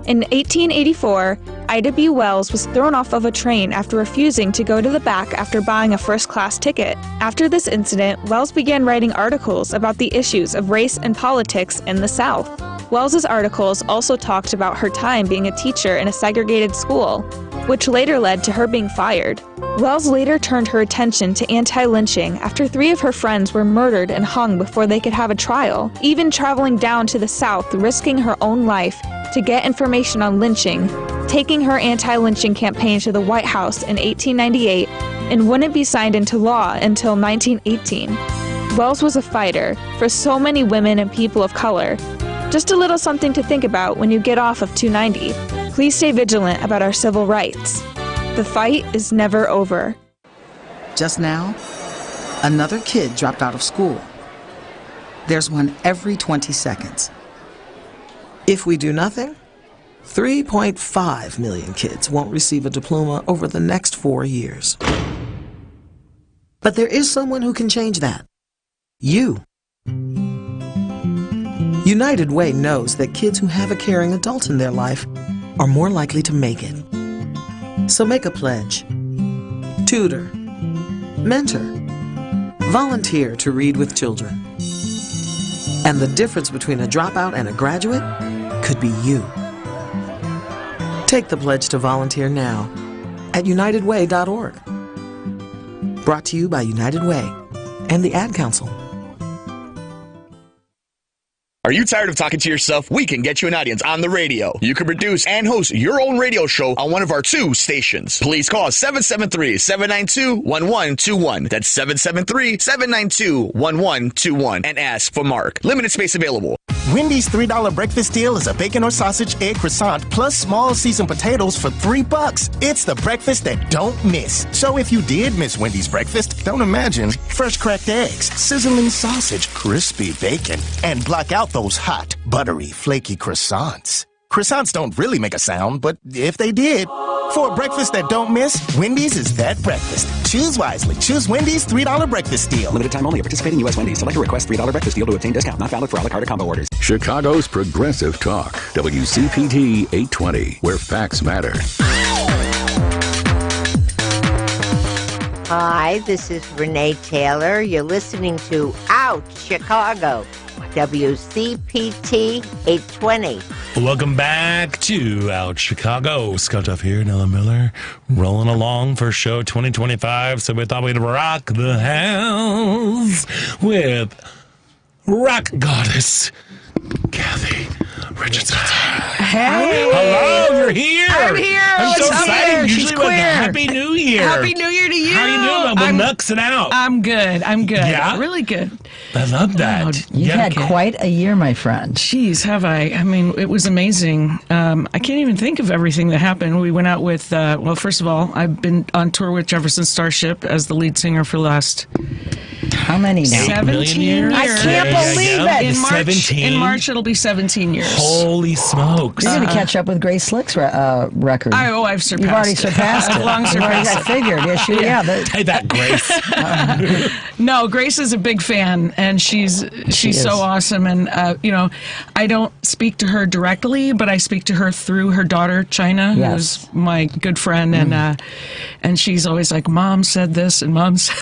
In 1884, Ida B. Wells was thrown off of a train after refusing to go to the back after buying a first-class ticket. After this incident, Wells began writing articles about the issues of race and politics in the South. Wells's articles also talked about her time being a teacher in a segregated school. which later led to her being fired. Wells later turned her attention to anti-lynching after 3 of her friends were murdered and hung before they could have a trial, even traveling down to the South, risking her own life to get information on lynching, taking her anti-lynching campaign to the White House in 1898, and wouldn't be signed into law until 1918. Wells was a fighter for so many women and people of color. Just a little something to think about when you get off of 290. Please stay vigilant about our civil rights. The fight is never over. Just now, another kid dropped out of school. There's one every 20 seconds. If we do nothing, 3.5 million kids won't receive a diploma over the next 4 years. But there is someone who can change that. You. United Way knows that kids who have a caring adult in their life are more likely to make it. So make a pledge. Tutor. Mentor. Volunteer to read with children. And the difference between a dropout and a graduate could be you. Take the pledge to volunteer now at unitedway.org. Brought to you by United Way and the Ad Council. Are you tired of talking to yourself? We can get you an audience on the radio. You can produce and host your own radio show on one of our 2 stations. Please call 773-792-1121. That's 773-792-1121 and ask for Mark. Limited space available. Wendy's $3 breakfast deal is a bacon or sausage egg croissant plus small seasoned potatoes for $3. It's the breakfast that don't miss. So if you did miss Wendy's breakfast, don't imagine fresh cracked eggs, sizzling sausage, crispy bacon, and block out those hot, buttery, flaky croissants. Croissants don't really make a sound, but if they did, for a breakfast that don't miss, Wendy's is that breakfast. Choose wisely. Choose Wendy's $3 breakfast deal. Limited time only at participating U.S. Wendy's. Select a request $3 breakfast deal to obtain discount. Not valid for a la carte or combo orders. Chicago's Progressive Talk, WCPT 820, where facts matter. Hi, this is Renee Taylor. You're listening to Out Chicago, WCPT 820. Welcome back to Out Chicago. Scott Duff here, Nella Miller, rolling along for show 2025. So we thought we'd rock the house with rock goddess Cathy Richardson. Hey! Hello, you're here! I'm here! I'm so What's excited. up? Usually She's with queer. Happy New Year! Happy New Year to you! How are you doing? I'm nuxing out. I'm good. Yeah? Really good. I love that. You've had quite a year, my friend. Jeez, have I? I mean, it was amazing. I can't even think of everything that happened. We went out with, well, first of all, I've been on tour with Jefferson Starship as the lead singer for the last... How many now? 17 years. I can't believe it. In March, it'll be 17 years. Holy smokes. You're going to catch up with Grace Slick's record. I've surpassed it. You've already surpassed it. Long surpassed I figured. Yeah, Hey, that Grace. No, Grace is a big fan, and she's so awesome. And, I don't speak to her directly, but I speak to her through her daughter, China, who's my good friend. And she's always like, Mom said this and Mom said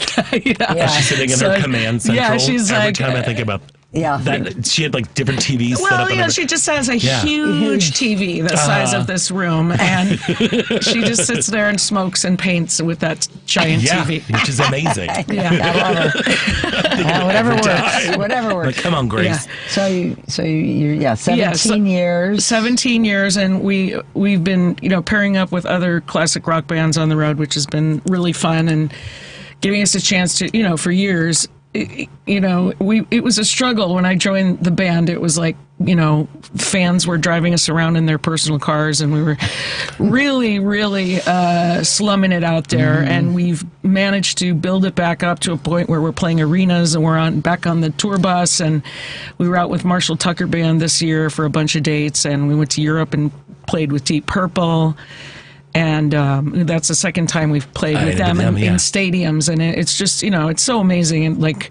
that. She's sitting in her command central. Yeah, she's every like, time I think about that, she had like different TVs set up. Well, she just has a huge TV the size of this room, and she just sits there and smokes and paints with that giant TV, which is amazing. Whatever works. But come on, Grace. Yeah. So you're 17 years. 17 years, and we've been pairing up with other classic rock bands on the road, which has been really fun and giving us a chance to for years. It was a struggle when I joined the band. It was like, fans were driving us around in their personal cars, and we were really, really slumming it out there. And we've managed to build it back up to a point where we're playing arenas, and we're back on the tour bus. And we were out with Marshall Tucker Band this year for a bunch of dates, and we went to Europe and played with Deep Purple. And that's the second time we've played with them in stadiums. And it's just, it's so amazing. And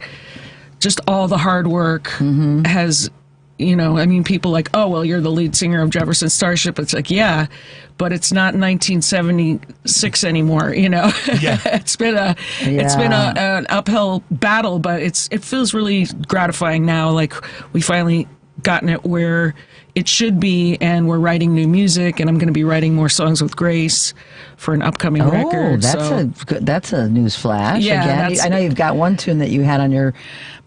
just all the hard work has, people like, oh, well, you're the lead singer of Jefferson Starship. It's like, yeah, but it's not 1976 anymore. It's been an uphill battle, but it feels really gratifying now. Like we finally gotten it where it should be, and we're writing new music, and I'm going to be writing more songs with Grace for an upcoming record. That's a news flash. Yeah, again. I know you've got one tune that you had on your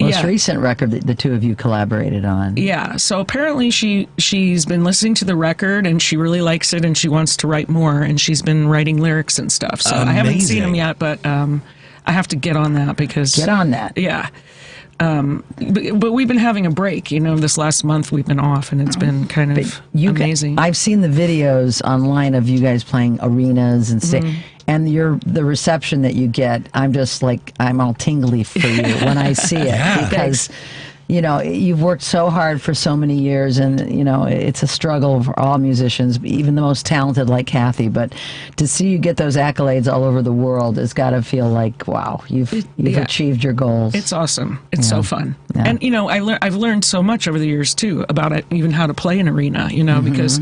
most recent record that the two of you collaborated on. Yeah, so apparently she's been listening to the record, and she really likes it, and she wants to write more, and she's been writing lyrics and stuff. So I haven't seen them yet, but I have to get on that because... Get on that. Yeah. But we've been having a break, this last month we've been off, and it's been kind of amazing. I've seen the videos online of you guys playing arenas and and the reception that you get. I'm just like, I'm all tingly for you when I see it because you've worked so hard for so many years, and it's a struggle for all musicians, even the most talented like Cathy. But to see you get those accolades all over the world has got to feel like, wow, you've achieved your goals. It's awesome. It's so fun. Yeah. And I've learned so much over the years too about it, even how to play an arena. Because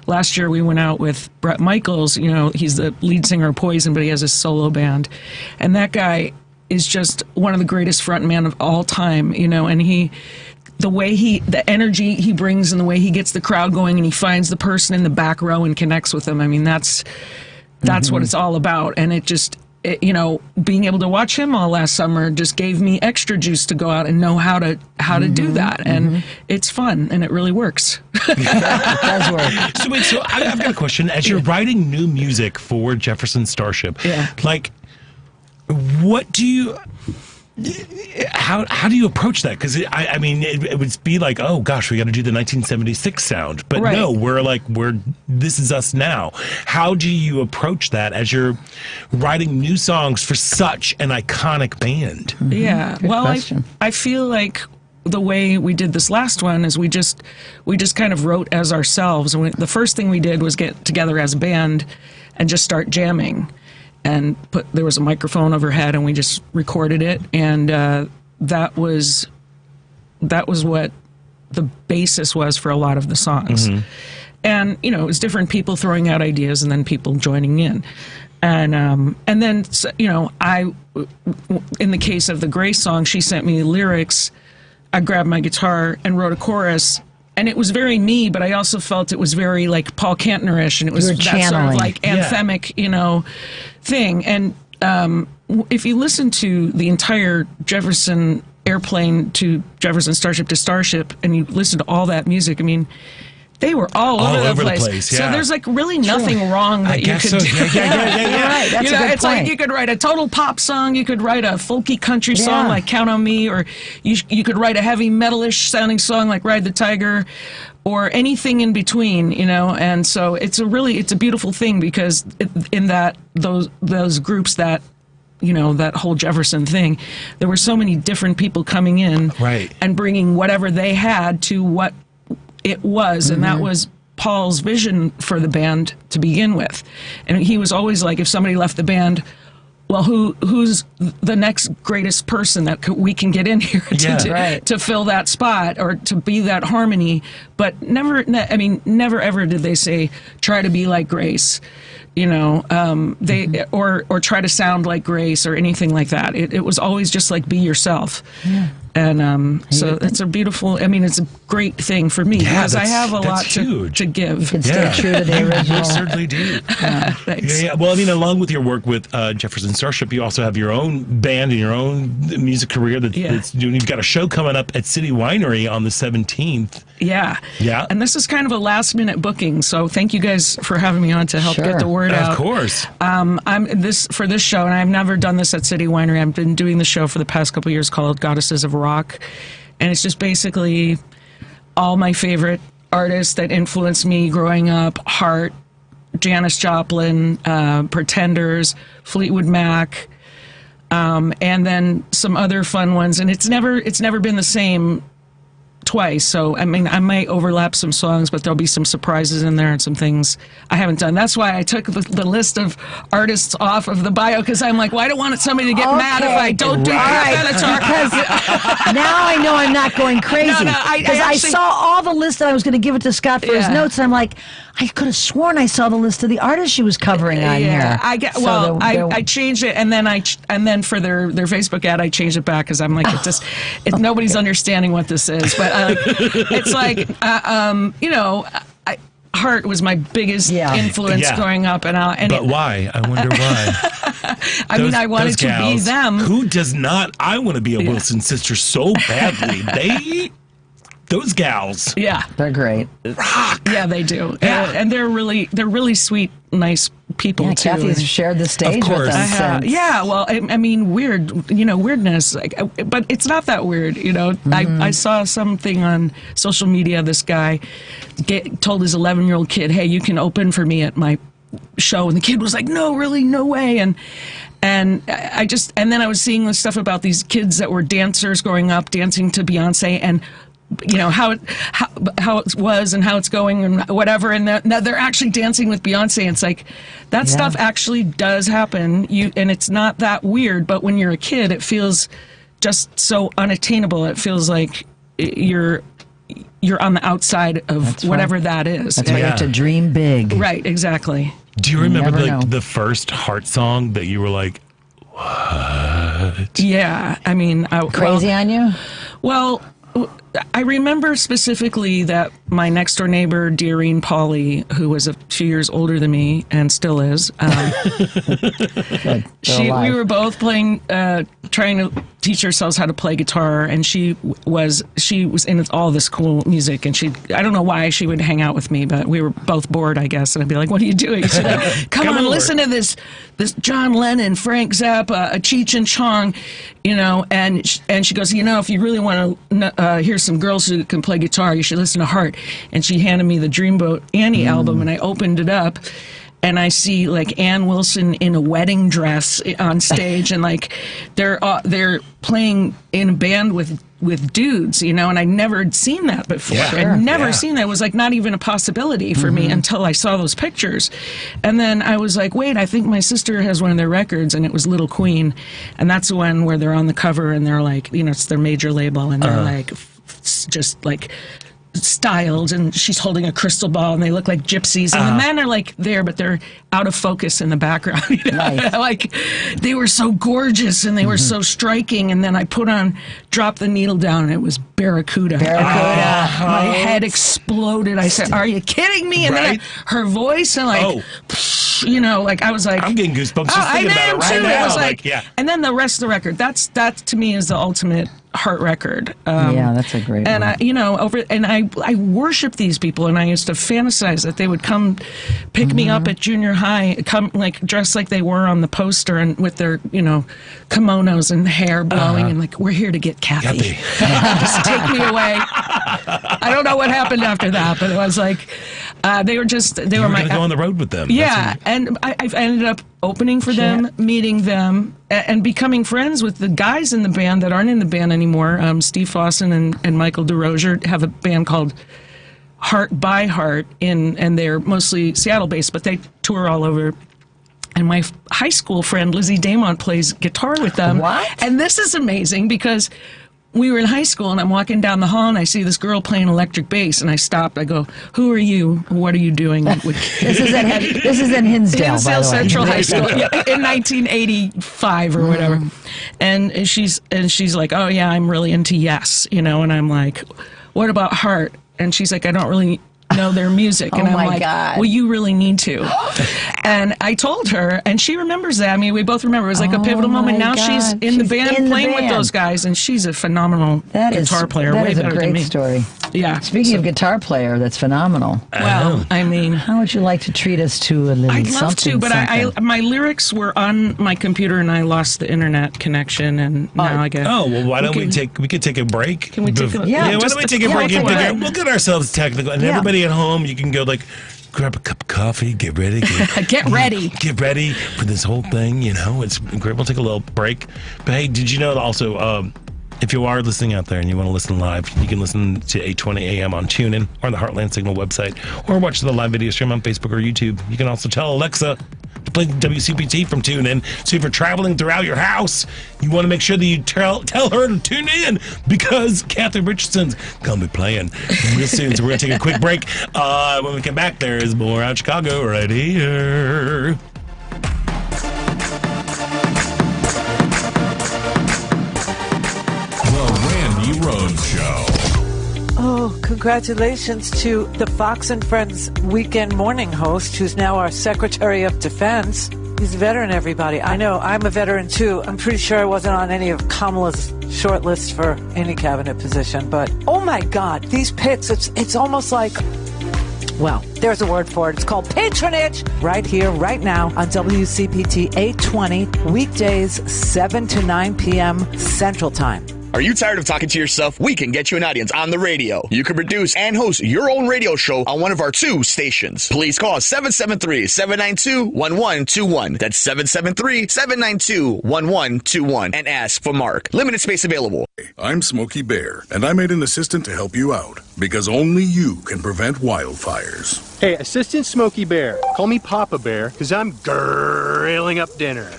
last year we went out with Bret Michaels. He's the lead singer of Poison, but he has a solo band, and that guy is just one of the greatest frontmen of all time, and the energy he brings and the way he gets the crowd going, and he finds the person in the back row and connects with them. I mean, that's what it's all about. And being able to watch him all last summer just gave me extra juice to go out and know how to do that. And it's fun, and it really works. It does work. So I've got a question. As you're writing new music for Jefferson Starship, what do you... How do you approach that? Because it would be like, oh gosh, we got to do the 1976 sound, but no, this is us now. How do you approach that as you're writing new songs for such an iconic band? Yeah, I feel like the way we did this last one is we just kind of wrote as ourselves. And the first thing we did was get together as a band and just start jamming. And there was a microphone overhead, and we just recorded it, and that was what the basis was for a lot of the songs. And it was different people throwing out ideas, and then people joining in, and then I, in the case of the Grace song, she sent me lyrics. I grabbed my guitar and wrote a chorus. And it was very me, but I also felt it was very like Paul Kantner-ish, and it was that sort of like anthemic, thing. And if you listen to the entire Jefferson Airplane to Jefferson Starship to Starship, and you listen to all that music, I mean, they were all over the place. Yeah. So there's like really nothing wrong that you could do. Yeah. Right. That's a good it's point. like you could write a total pop song, you could write a folky country song like Count on Me, or you could write a heavy metalish sounding song like Ride the Tiger, or anything in between, And so it's a beautiful thing, because in those groups that that whole Jefferson thing, there were so many different people coming in and bringing whatever they had to what it was, and that was Paul's vision for the band to begin with. And he was always like, if somebody left the band, well, who's the next greatest person that we can get in here to fill that spot or to be that harmony? But never ever did they say try to be like Grace, they or try to sound like Grace or anything like that. It was always just like be yourself. Yeah. And so it's a beautiful, it's a great thing for me, because I have a lot to give. You can stay true to the original. You certainly do. Thanks. Yeah. Well, along with your work with Jefferson Starship, you also have your own band and your own music career that's doing. You've got a show coming up at City Winery on the 17th. Yeah. And this is kind of a last-minute booking, so thank you guys for having me on to help get the word out. Of course. For this show, and I've never done this at City Winery. I've been doing the show for the past couple of years called Goddesses of Rock, and it's just basically all my favorite artists that influenced me growing up: Heart, Janis Joplin, Pretenders, Fleetwood Mac, and then some other fun ones. And it's never been the same twice, so I might overlap some songs, but there'll be some surprises in there and some things I haven't done. That's why I took the list of artists off of the bio, because I'm like, well, I don't want somebody to get mad if I don't do Benatar. Because now I know I'm not going crazy. No, I saw all the list that I was going to give it to Scott for his notes, and I'm like, I could have sworn I saw the list of the artists she was covering on here. I changed it, and then for their Facebook ad, I changed it back because I'm like, nobody's understanding what this is. But it's like, Heart was my biggest influence growing up, but why? I wonder why. I wanted to be them. Who does not? I want to be a Wilson sister so badly. Those gals. Yeah, they're great. Rock. Yeah, they do. And they're really sweet, nice people too. Kathy's shared the stage with us. Weird, weirdness. But it's not that weird, I saw something on social media. This guy told his 11-year-old kid, "Hey, you can open for me at my show," and the kid was like, "No, really, no way." And then I was seeing this stuff about these kids that were dancers growing up, dancing to Beyonce, and how it was and how it's going and whatever, and they're actually dancing with Beyonce. And it's like that stuff actually does happen. And it's not that weird, but when you're a kid, it feels just so unattainable. It feels like you're on the outside of whatever that is. That's why you have to dream big. Right, exactly. Do you remember the first Heart song that you were like, what? Yeah, Crazy on You? Well, I remember specifically that my next door neighbor, Deareen Pauly, who was a few years older than me and still is, we were both playing, trying to teach ourselves how to play guitar, and she was in all this cool music, and I don't know why she would hang out with me, but we were both bored, I guess, and I'd be like, "What are you doing?" She'd be like, Come on, listen to this John Lennon, Frank Zappa, Cheech and Chong, and she goes, if you really want to hear some girls who can play guitar, you should listen to Heart. And she handed me the Dreamboat Annie album, and I opened it up, and I see like Ann Wilson in a wedding dress on stage, and like they're playing in a band with dudes, and I never had seen that before. I'd never seen that. It was like not even a possibility for me until I saw those pictures. And then I was like, wait, I think my sister has one of their records, and it was Little Queen. And that's the one where they're on the cover and they're like, it's their major label, and they're like just like styled, and she's holding a crystal ball, and they look like gypsies, and the men are like there, but they're out of focus in the background. Like they were so gorgeous and they were so striking. And then I dropped the needle down, and it was Barracuda. My head exploded. I said, "Are you kidding me?" And then her voice, and like I was like, I'm getting goosebumps just thinking about it right now. It was like, and then the rest of the record. That to me is the ultimate Heart record. That's a great one. And I worship these people, and I used to fantasize that they would come pick me up at junior high, come like dressed like they were on the poster, and with their kimonos and hair blowing, and like, "We're here to get Kathy. Just take me away." I don't know what happened after that, but it was like they were going to go on the road with them. And I ended up opening for them, meeting them, and becoming friends with the guys in the band that aren't in the band anymore. Steve Fossen and Michael DeRozier have a band called Heart by Heart, and they're mostly Seattle-based, but they tour all over. And my high school friend, Lizzie Damont, plays guitar with them. What? And this is amazing because we were in high school, and I'm walking down the hall, and I see this girl playing electric bass, and I stopped. I go, "Who are you? What are you doing?" This is in Hinsdale, Hinsdale Central High School, in 1985 or whatever. And she's like, "Oh yeah, I'm really into Yes," and I'm like, "What about Heart?" And she's like, "I don't really know their music." And I'm like, God. "Well, you really need to." And I told her, and she remembers that. I mean, we both remember. It was like a pivotal moment. Now she's in the band playing with those guys, and she's a phenomenal guitar player. That way is a better great than me. story. Yeah. Speaking of guitar player, that's phenomenal. Well, I mean, how would you like to treat us to a little I'd love something? to, but my lyrics were on my computer, and I lost the internet connection, and now I get. Oh well, why don't we could take a break? Can we take a why don't we take a break? We'll get ourselves technical, and everybody at home, you can go like, grab a cup of coffee, get ready. Get ready. Get ready for this whole thing, It's great. We'll take a little break. But hey, did you know that also, if you are listening out there and you want to listen live, you can listen to 8:20 a.m. on TuneIn or on the Heartland Signal website, or watch the live video stream on Facebook or YouTube. You can also tell Alexa, to play WCPT from TuneIn. So if you're traveling throughout your house, you want to make sure that you tell her to tune in because Cathy Richardson's going to be playing real soon. So we're going to take a quick break. When we come back, there is more Out Chicago right here. Rhodes Show. Oh, congratulations to the Fox and Friends weekend morning host, who's now our Secretary of Defense. He's a veteran, everybody. I know, I'm a veteran too. I'm pretty sure I wasn't on any of Kamala's short list for any cabinet position, but oh my God, these picks, it's almost like, well, there's a word for it. It's called patronage. Right here, right now on WCPT 820, weekdays 7 to 9 p.m. Central Time. Are you tired of talking to yourself? We can get you an audience on the radio. You can produce and host your own radio show on one of our 2 stations. Please call 773-792-1121. That's 773-792-1121 and ask for Mark. Limited space available. I'm Smokey Bear, and I made an assistant to help you out because only you can prevent wildfires. Hey, Assistant Smokey Bear. Call me Papa Bear because I'm grilling up dinner.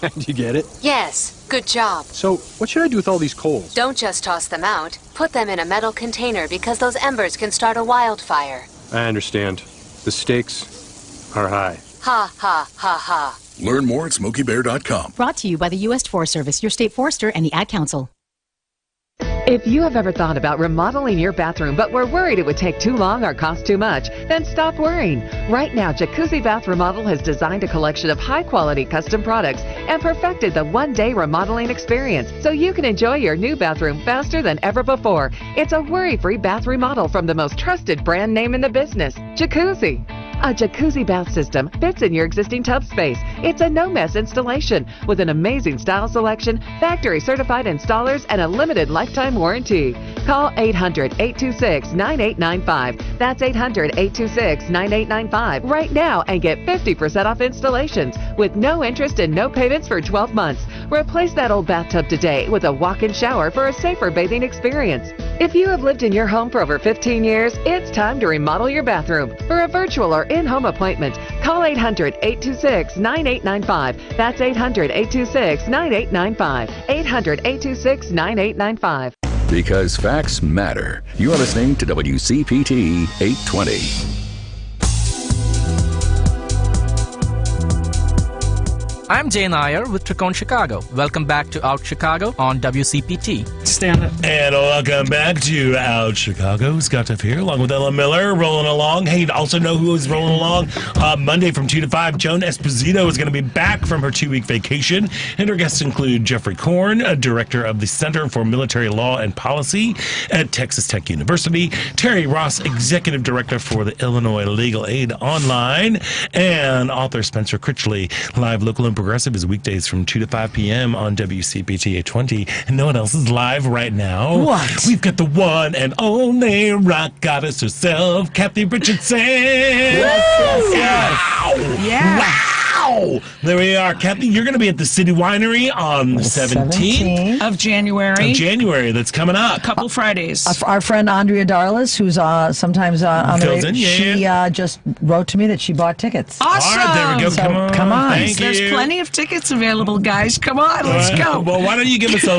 Do you get it? Yes, good job. So, what should I do with all these coals? Don't just toss them out. Put them in a metal container because those embers can start a wildfire. I understand. The stakes are high. Ha, ha, ha, ha. Learn more at SmokeyBear.com. Brought to you by the U.S. Forest Service, your state forester, and the Ad Council. If you have ever thought about remodeling your bathroom but were worried it would take too long or cost too much, then stop worrying. Right now, Jacuzzi Bath Remodel has designed a collection of high-quality custom products and perfected the one-day remodeling experience so you can enjoy your new bathroom faster than ever before. It's a worry-free bath remodel from the most trusted brand name in the business, Jacuzzi. A jacuzzi bath system fits in your existing tub space. It's a no-mess installation with an amazing style selection, factory-certified installers, and a limited lifetime warranty. Call 800-826-9895. That's 800-826-9895 right now and get 50% off installations with no interest and no payments for 12 months. Replace that old bathtub today with a walk-in shower for a safer bathing experience. If you have lived in your home for over 15 years, it's time to remodel your bathroom. For a virtual or in-home appointment, call 800-826-9895. That's 800-826-9895. 800-826-9895. Because facts matter. You're listening to WCPT 820. I'm Jay Nair with Tricone Chicago. Welcome back to Out Chicago on WCPT. Stand up. And welcome back to Out Chicago. Scott Tuff here, along with Ella Miller, rolling along. Hey, you also know who is rolling along. Monday from 2 to 5, Joan Esposito is going to be back from her 2-week vacation. And her guests include Jeffrey Korn, director of the Center for Military Law and Policy at Texas Tech University, Terry Ross, executive director for the Illinois Legal Aid Online, and author Spencer Critchley. Live, local, and progressive is weekdays from 2 to 5 p.m. on WCPT 820. And no one else is live right now. What? We've got the one and only rock goddess herself, Cathy Richardson. Yes. Yeah. Wow. There we are. Cathy, you're going to be at the City Winery on the 17th of January. That's coming up. A couple Fridays. Our friend Andrea Darlis, who's sometimes on the radio, she just wrote to me that she bought tickets. Awesome. All right, there we go. So, come on. There's plenty of tickets available, guys. Come on, let's go. Well, why don't you give us a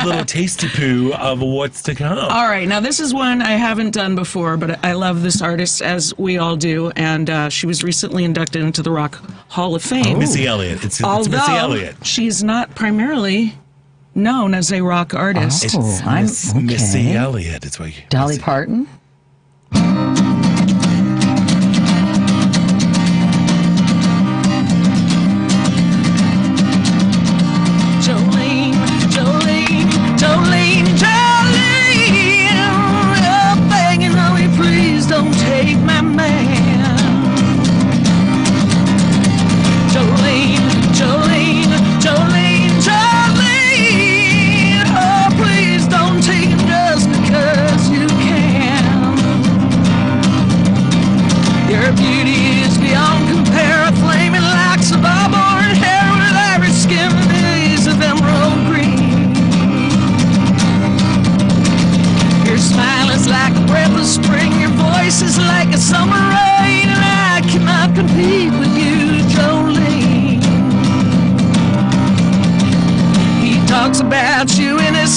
little tasty poo of what's to come? All right. Now, this is one I haven't done before, but I love this artist, as we all do, and she was recently inducted into the Rock Hall of Fame. Missy Elliott. It's Missy Elliott. She's not primarily known as a rock artist. It's Missy Elliott. It's what Dolly Parton. Is like a summer rain, and I cannot compete with you, Jolene.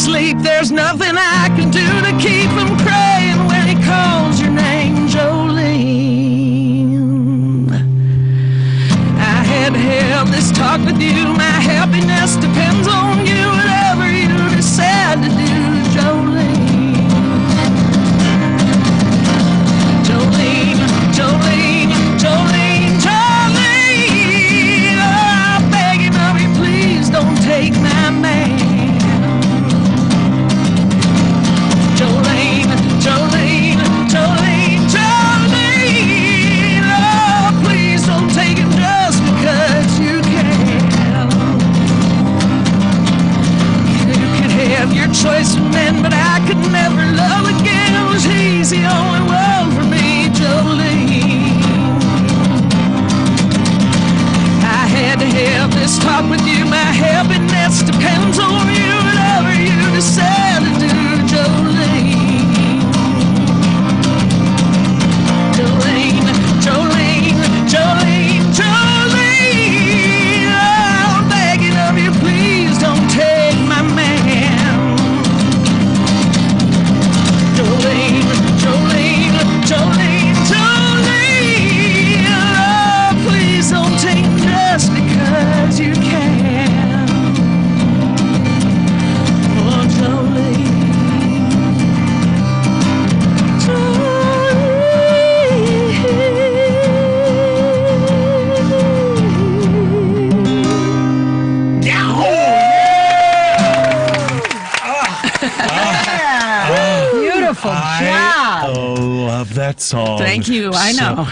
asleep. There's nothing I can do to keep him crying when he calls your name, Jolene. I had to have this talk with you. My happiness depends on you. Whatever you decide to do, Jolene. Jolene, Jolene, Jolene, Jolene. Oh, I'm begging of you, please don't take my man. Jolene, Jolene, Jolene, Jolene. Oh, please don't take him just because you can. You could have your choice of men, but I could never love again. It was he's the only one for me, Jolene. I had to have this talk with you. My happiness depends on you. Whatever you decide to do, Jolene. Jolene, Jolene, Jolene, Jolene. Oh, I'm begging of you, please don't take my man. Jolene, Jolene, Jolene, Jolene. Oh, please don't take me just because you can. Oh, Jolene. Beautiful job. I love that song. Thank you. I know.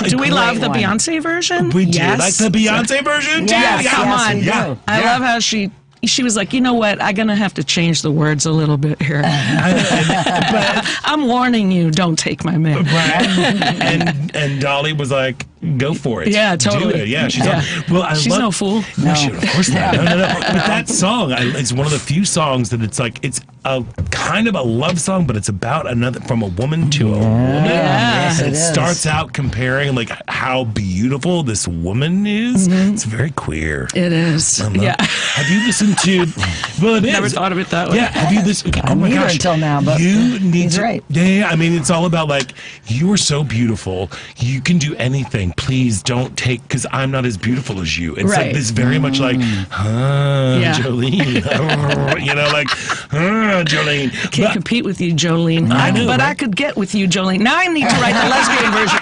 Do we love the Beyonce version? We do. Yes. Like the Beyonce version? Yes, come on. Yeah. I love how she was like, you know what? I'm going to have to change the words a little bit here. But I'm warning you, don't take my man. And Dolly was like, go for it. Yeah, totally. Do it. Yeah, she's like, well, she's no fool. No, of course not. No. But that song, it's one of the few songs that it's like, it's a kind of a love song, but it's about another, from a woman to a woman. Yes, it starts out comparing like how beautiful this woman is. It's very queer. It is. Yeah. Have you listened to? Well, it is. Never thought of it that way. Yeah. Have you listened? Oh my gosh. Until now, but you need to. Right. Yeah. I mean, it's all about like you are so beautiful. You can do anything. Please don't take because I'm not as beautiful as you. It's like this very much like, Jolene. You know, like, Jolene. Can't compete with you, Jolene. I know, but right? I could get with you, Jolene. Now I need to write the lesbian version.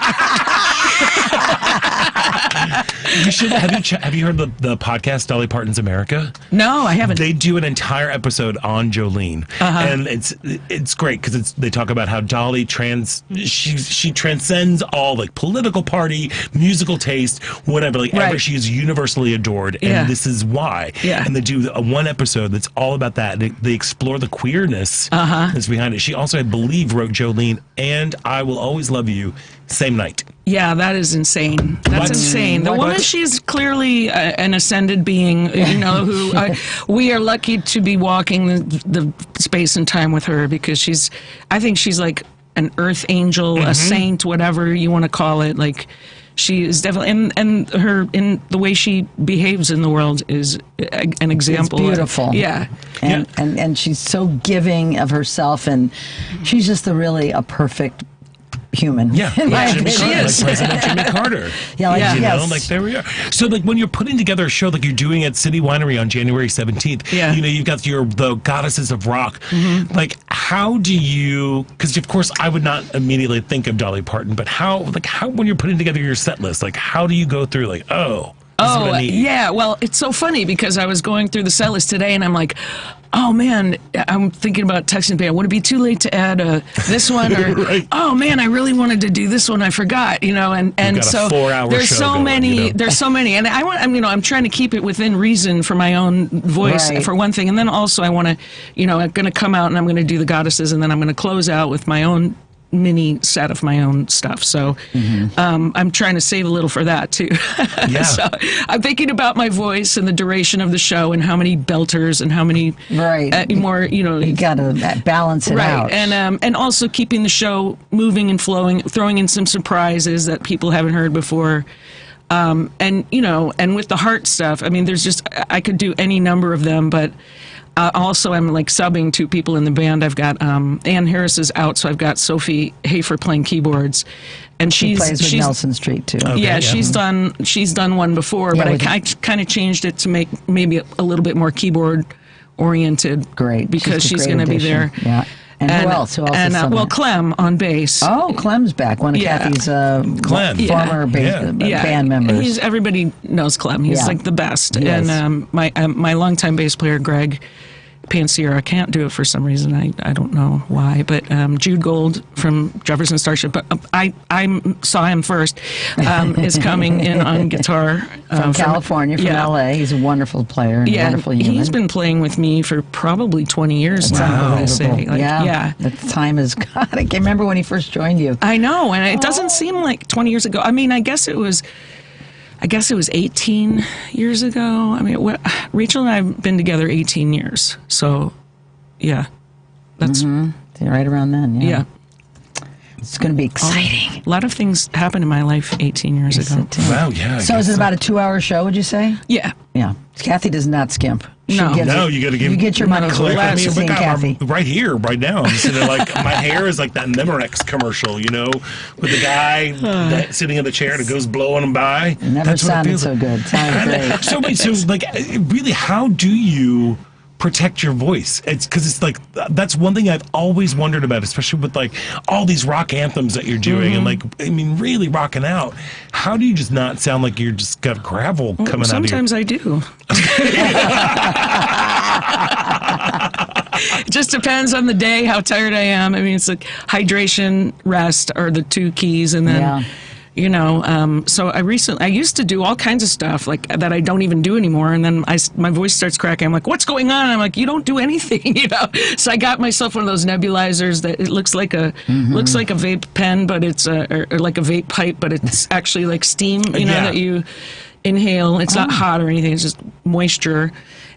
You should have you heard the podcast Dolly Parton's America? No, I haven't. They do an entire episode on Jolene, and it's great because they talk about how Dolly she transcends all like political party, musical taste, whatever. Like ever, she is universally adored, and this is why. Yeah. And they do one episode that's all about that. They explore the queerness that's behind it. She also, I believe, wrote Jolene and I Will Always Love You same night. Yeah, that is insane. That's insane. The woman, she's clearly an ascended being, you know, who we are lucky to be walking the space and time with her because I think she's like an earth angel, a saint, whatever you want to call it. Like, she is definitely, and her, in the way she behaves in the world is an example. It's beautiful. Yeah. And she's so giving of herself, and she's just a perfect human. Yeah, Jimmy Carter, like President Jimmy Carter. You know, like there we are. So like when you're putting together a show like you're doing at City Winery on January 17th, you know, you've got the Goddesses of Rock. Like how do you, because of course I would not immediately think of Dolly Parton, but how when you're putting together your set list, like how do you go through like, yeah. Well, it's so funny because I was going through the set list today and I'm like, oh man, I'm thinking about texting Pam. Would it be too late to add this one? Or oh man, I really wanted to do this one. I forgot, you know. And so there's so many. There's so many, and I'm trying to keep it within reason for my own voice for one thing, and then also I want to, I'm going to come out and I'm going to do the Goddesses, and then I'm going to close out with my own mini set of my own stuff. So I'm trying to save a little for that too. So I'm thinking about my voice and the duration of the show and how many belters and how many more, you gotta balance it out. And also keeping the show moving and flowing, throwing in some surprises that people haven't heard before. And with the heart stuff, I mean, I could do any number of them, but also, I'm like subbing two people in the band. I've got Ann Harris is out, so I've got Sophie Hafer playing keyboards, and She plays with Nelson Street too. Okay, she's done one before, but I kind of changed it to make maybe a little bit more keyboard oriented. Great, because she's going to be there. Yeah. And who else? Who else is on there? Clem on bass. Oh, Clem's back. One of Cathy's former band members. Everybody knows Clem. He's like the best. He is. And my longtime bass player, Greg Pansiera, can't do it for some reason. I don't know why. But Jude Gold from Jefferson Starship, but I saw him first, is coming in on guitar. From California, from L.A. He's a wonderful player and a wonderful human. He's been playing with me for probably 20 years now, I say. The time is God. I can't remember when he first joined you. I know, and it doesn't seem like 20 years ago. I mean, I guess it was 18 years ago. I mean, Rachel and I have been together 18 years. So, yeah. That's right around then, yeah. It's going to be exciting. A lot of things happened in my life 18 years ago. Wow, yeah. So is it about a 2-hour show, would you say? Yeah. Yeah. Cathy does not skimp. You got to give. You get your money for seeing Cathy. Right here, right now. I'm sitting there like my hair is like that Memorex commercial, with the guy sitting in the chair that goes blowing him by. It never sounded so good. Sounded great. So really, how do you protect your voice? It's because it's like that's one thing I've always wondered about, especially with like all these rock anthems that you're doing and really rocking out. How do you just not sound like you're just got gravel coming out of you? Sometimes I do. It just depends on the day, how tired I am. I mean, it's like hydration, rest are the two keys, and then so I used to do all kinds of stuff like that I don't even do anymore, and then my voice starts cracking. I'm like, what's going on? And I'm like, you don't do anything, So I got myself one of those nebulizers that it looks like a vape pen, but it's or like a vape pipe, but it's actually like steam, that you inhale. It's not hot or anything. It's just moisture.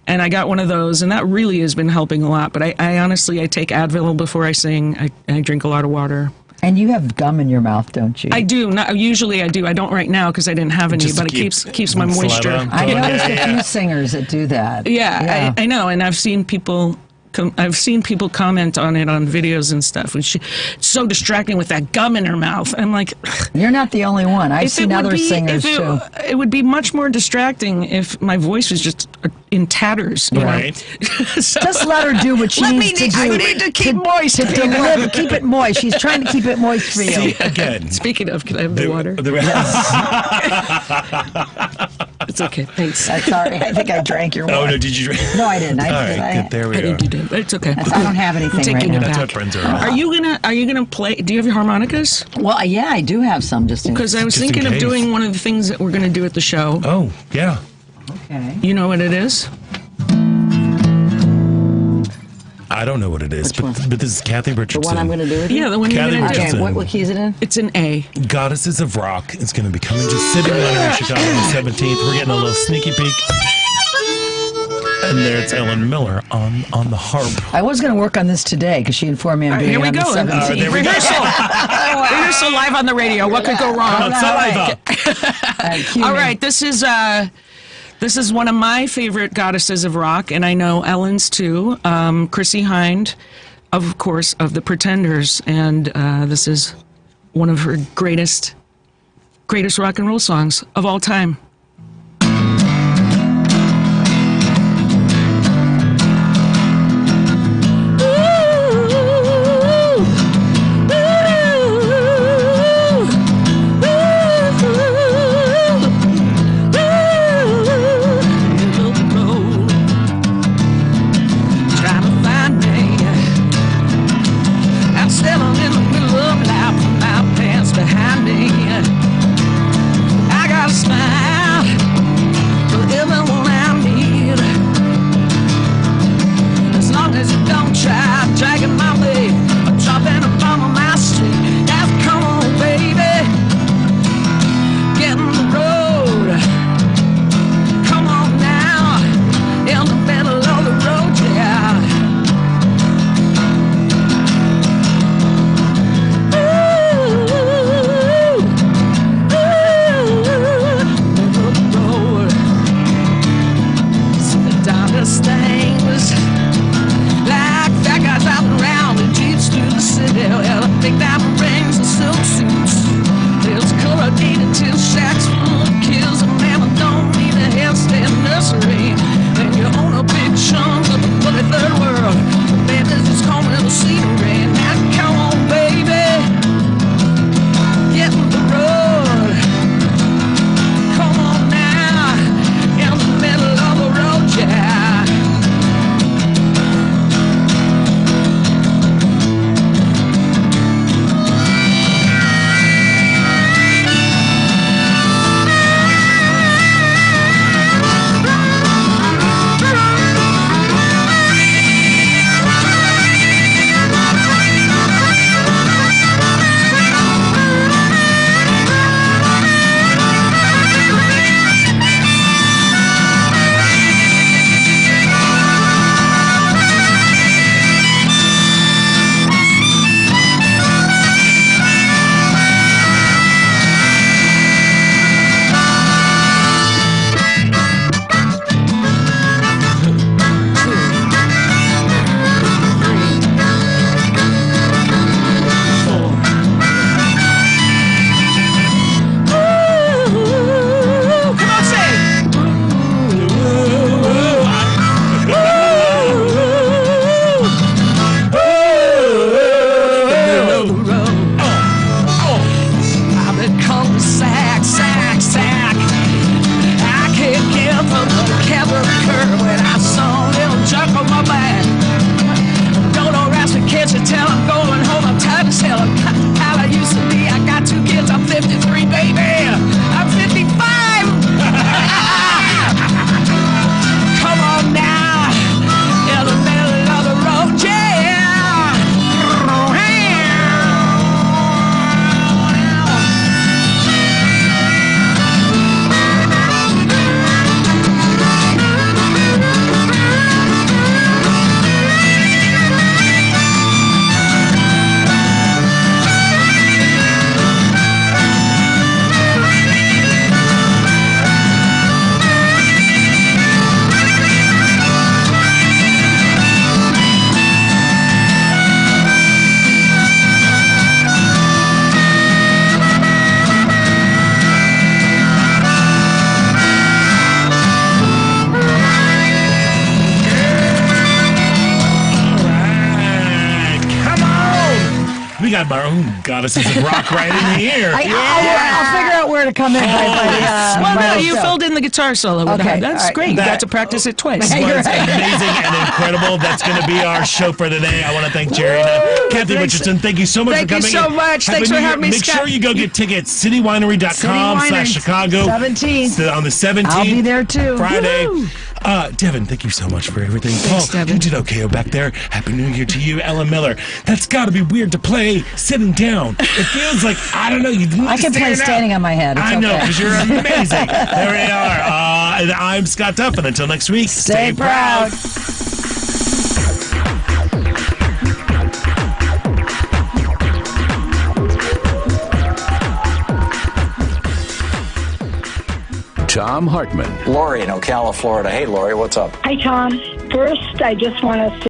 And I got one of those, and that really has been helping a lot. But I honestly take Advil before I sing. I drink a lot of water. And you have gum in your mouth, don't you? I do. Usually I do. I don't right now because I didn't have any, but it keeps my moisture. I noticed a few singers that do that. Yeah. I know, and I've seen people comment on it on videos and stuff. It's so distracting with that gum in her mouth. I'm like, you're not the only one. I've seen other singers too. It would be much more distracting if my voice was just in tatters. Right. Just let her do what she needs to do. I need to keep moist. To deliver, keep it moist. She's trying to keep it moist for you. See, again. Speaking of, can I have the water? It's okay. Thanks. Sorry. I think I drank your water. Oh, no, did you drink? No, I didn't. All right, good. There we go. It's okay. I don't have anything right now. That's what friends are. Are you gonna play? Do you have your harmonicas? Well, yeah, I do have some. Because I was thinking of doing one of the things that we're gonna do at the show. Oh, yeah. Okay. You know what it is? I don't know what it is, but this is Cathy Richardson. The one I'm going to do with you? Yeah, the one you're going to do. Okay, what key is it in? It's an A. Goddesses of Rock is going to be coming to City Line in Chicago on the 17th. We're getting a little sneaky peek. And there's Ellen Miller on the harp. I was going to work on this today because she informed me I'm doing it on the 17th. Rehearsal live on the radio. What could go wrong? All right, this is one of my favorite goddesses of rock, and I know Ellen's too. Chrissie Hynde, of course, of the Pretenders, and this is one of her greatest rock and roll songs of all time. Behind me, I got a smile got my own goddesses of rock right in here. I'll figure out where to come in. You filled in the guitar solo. Okay, That's right. great. You got to practice it twice. This was amazing and incredible. That's going to be our show for today. I want to thank Jerry and Cathy Richardson. Thank you so much for coming. Thank you so much. Thanks for having me, Make Scott. sure you go get tickets. citywinery.com/Chicago. 17th. On the 17th. I'll be there too. Friday. Devin, thank you so much for everything. Thanks, Paul, Devin. you did okay back there. Happy New Year to you, Ellen Miller. That's got to be weird to play sitting down. It feels like, I don't know. I can play standing on my head. It's I know, okay. because you're amazing. There we are. And I'm Scott Duff, and until next week, Stay proud. Tom Hartman. Lori in Ocala, Florida. Hey, Lori, what's up? Hi, Tom. First, I just want to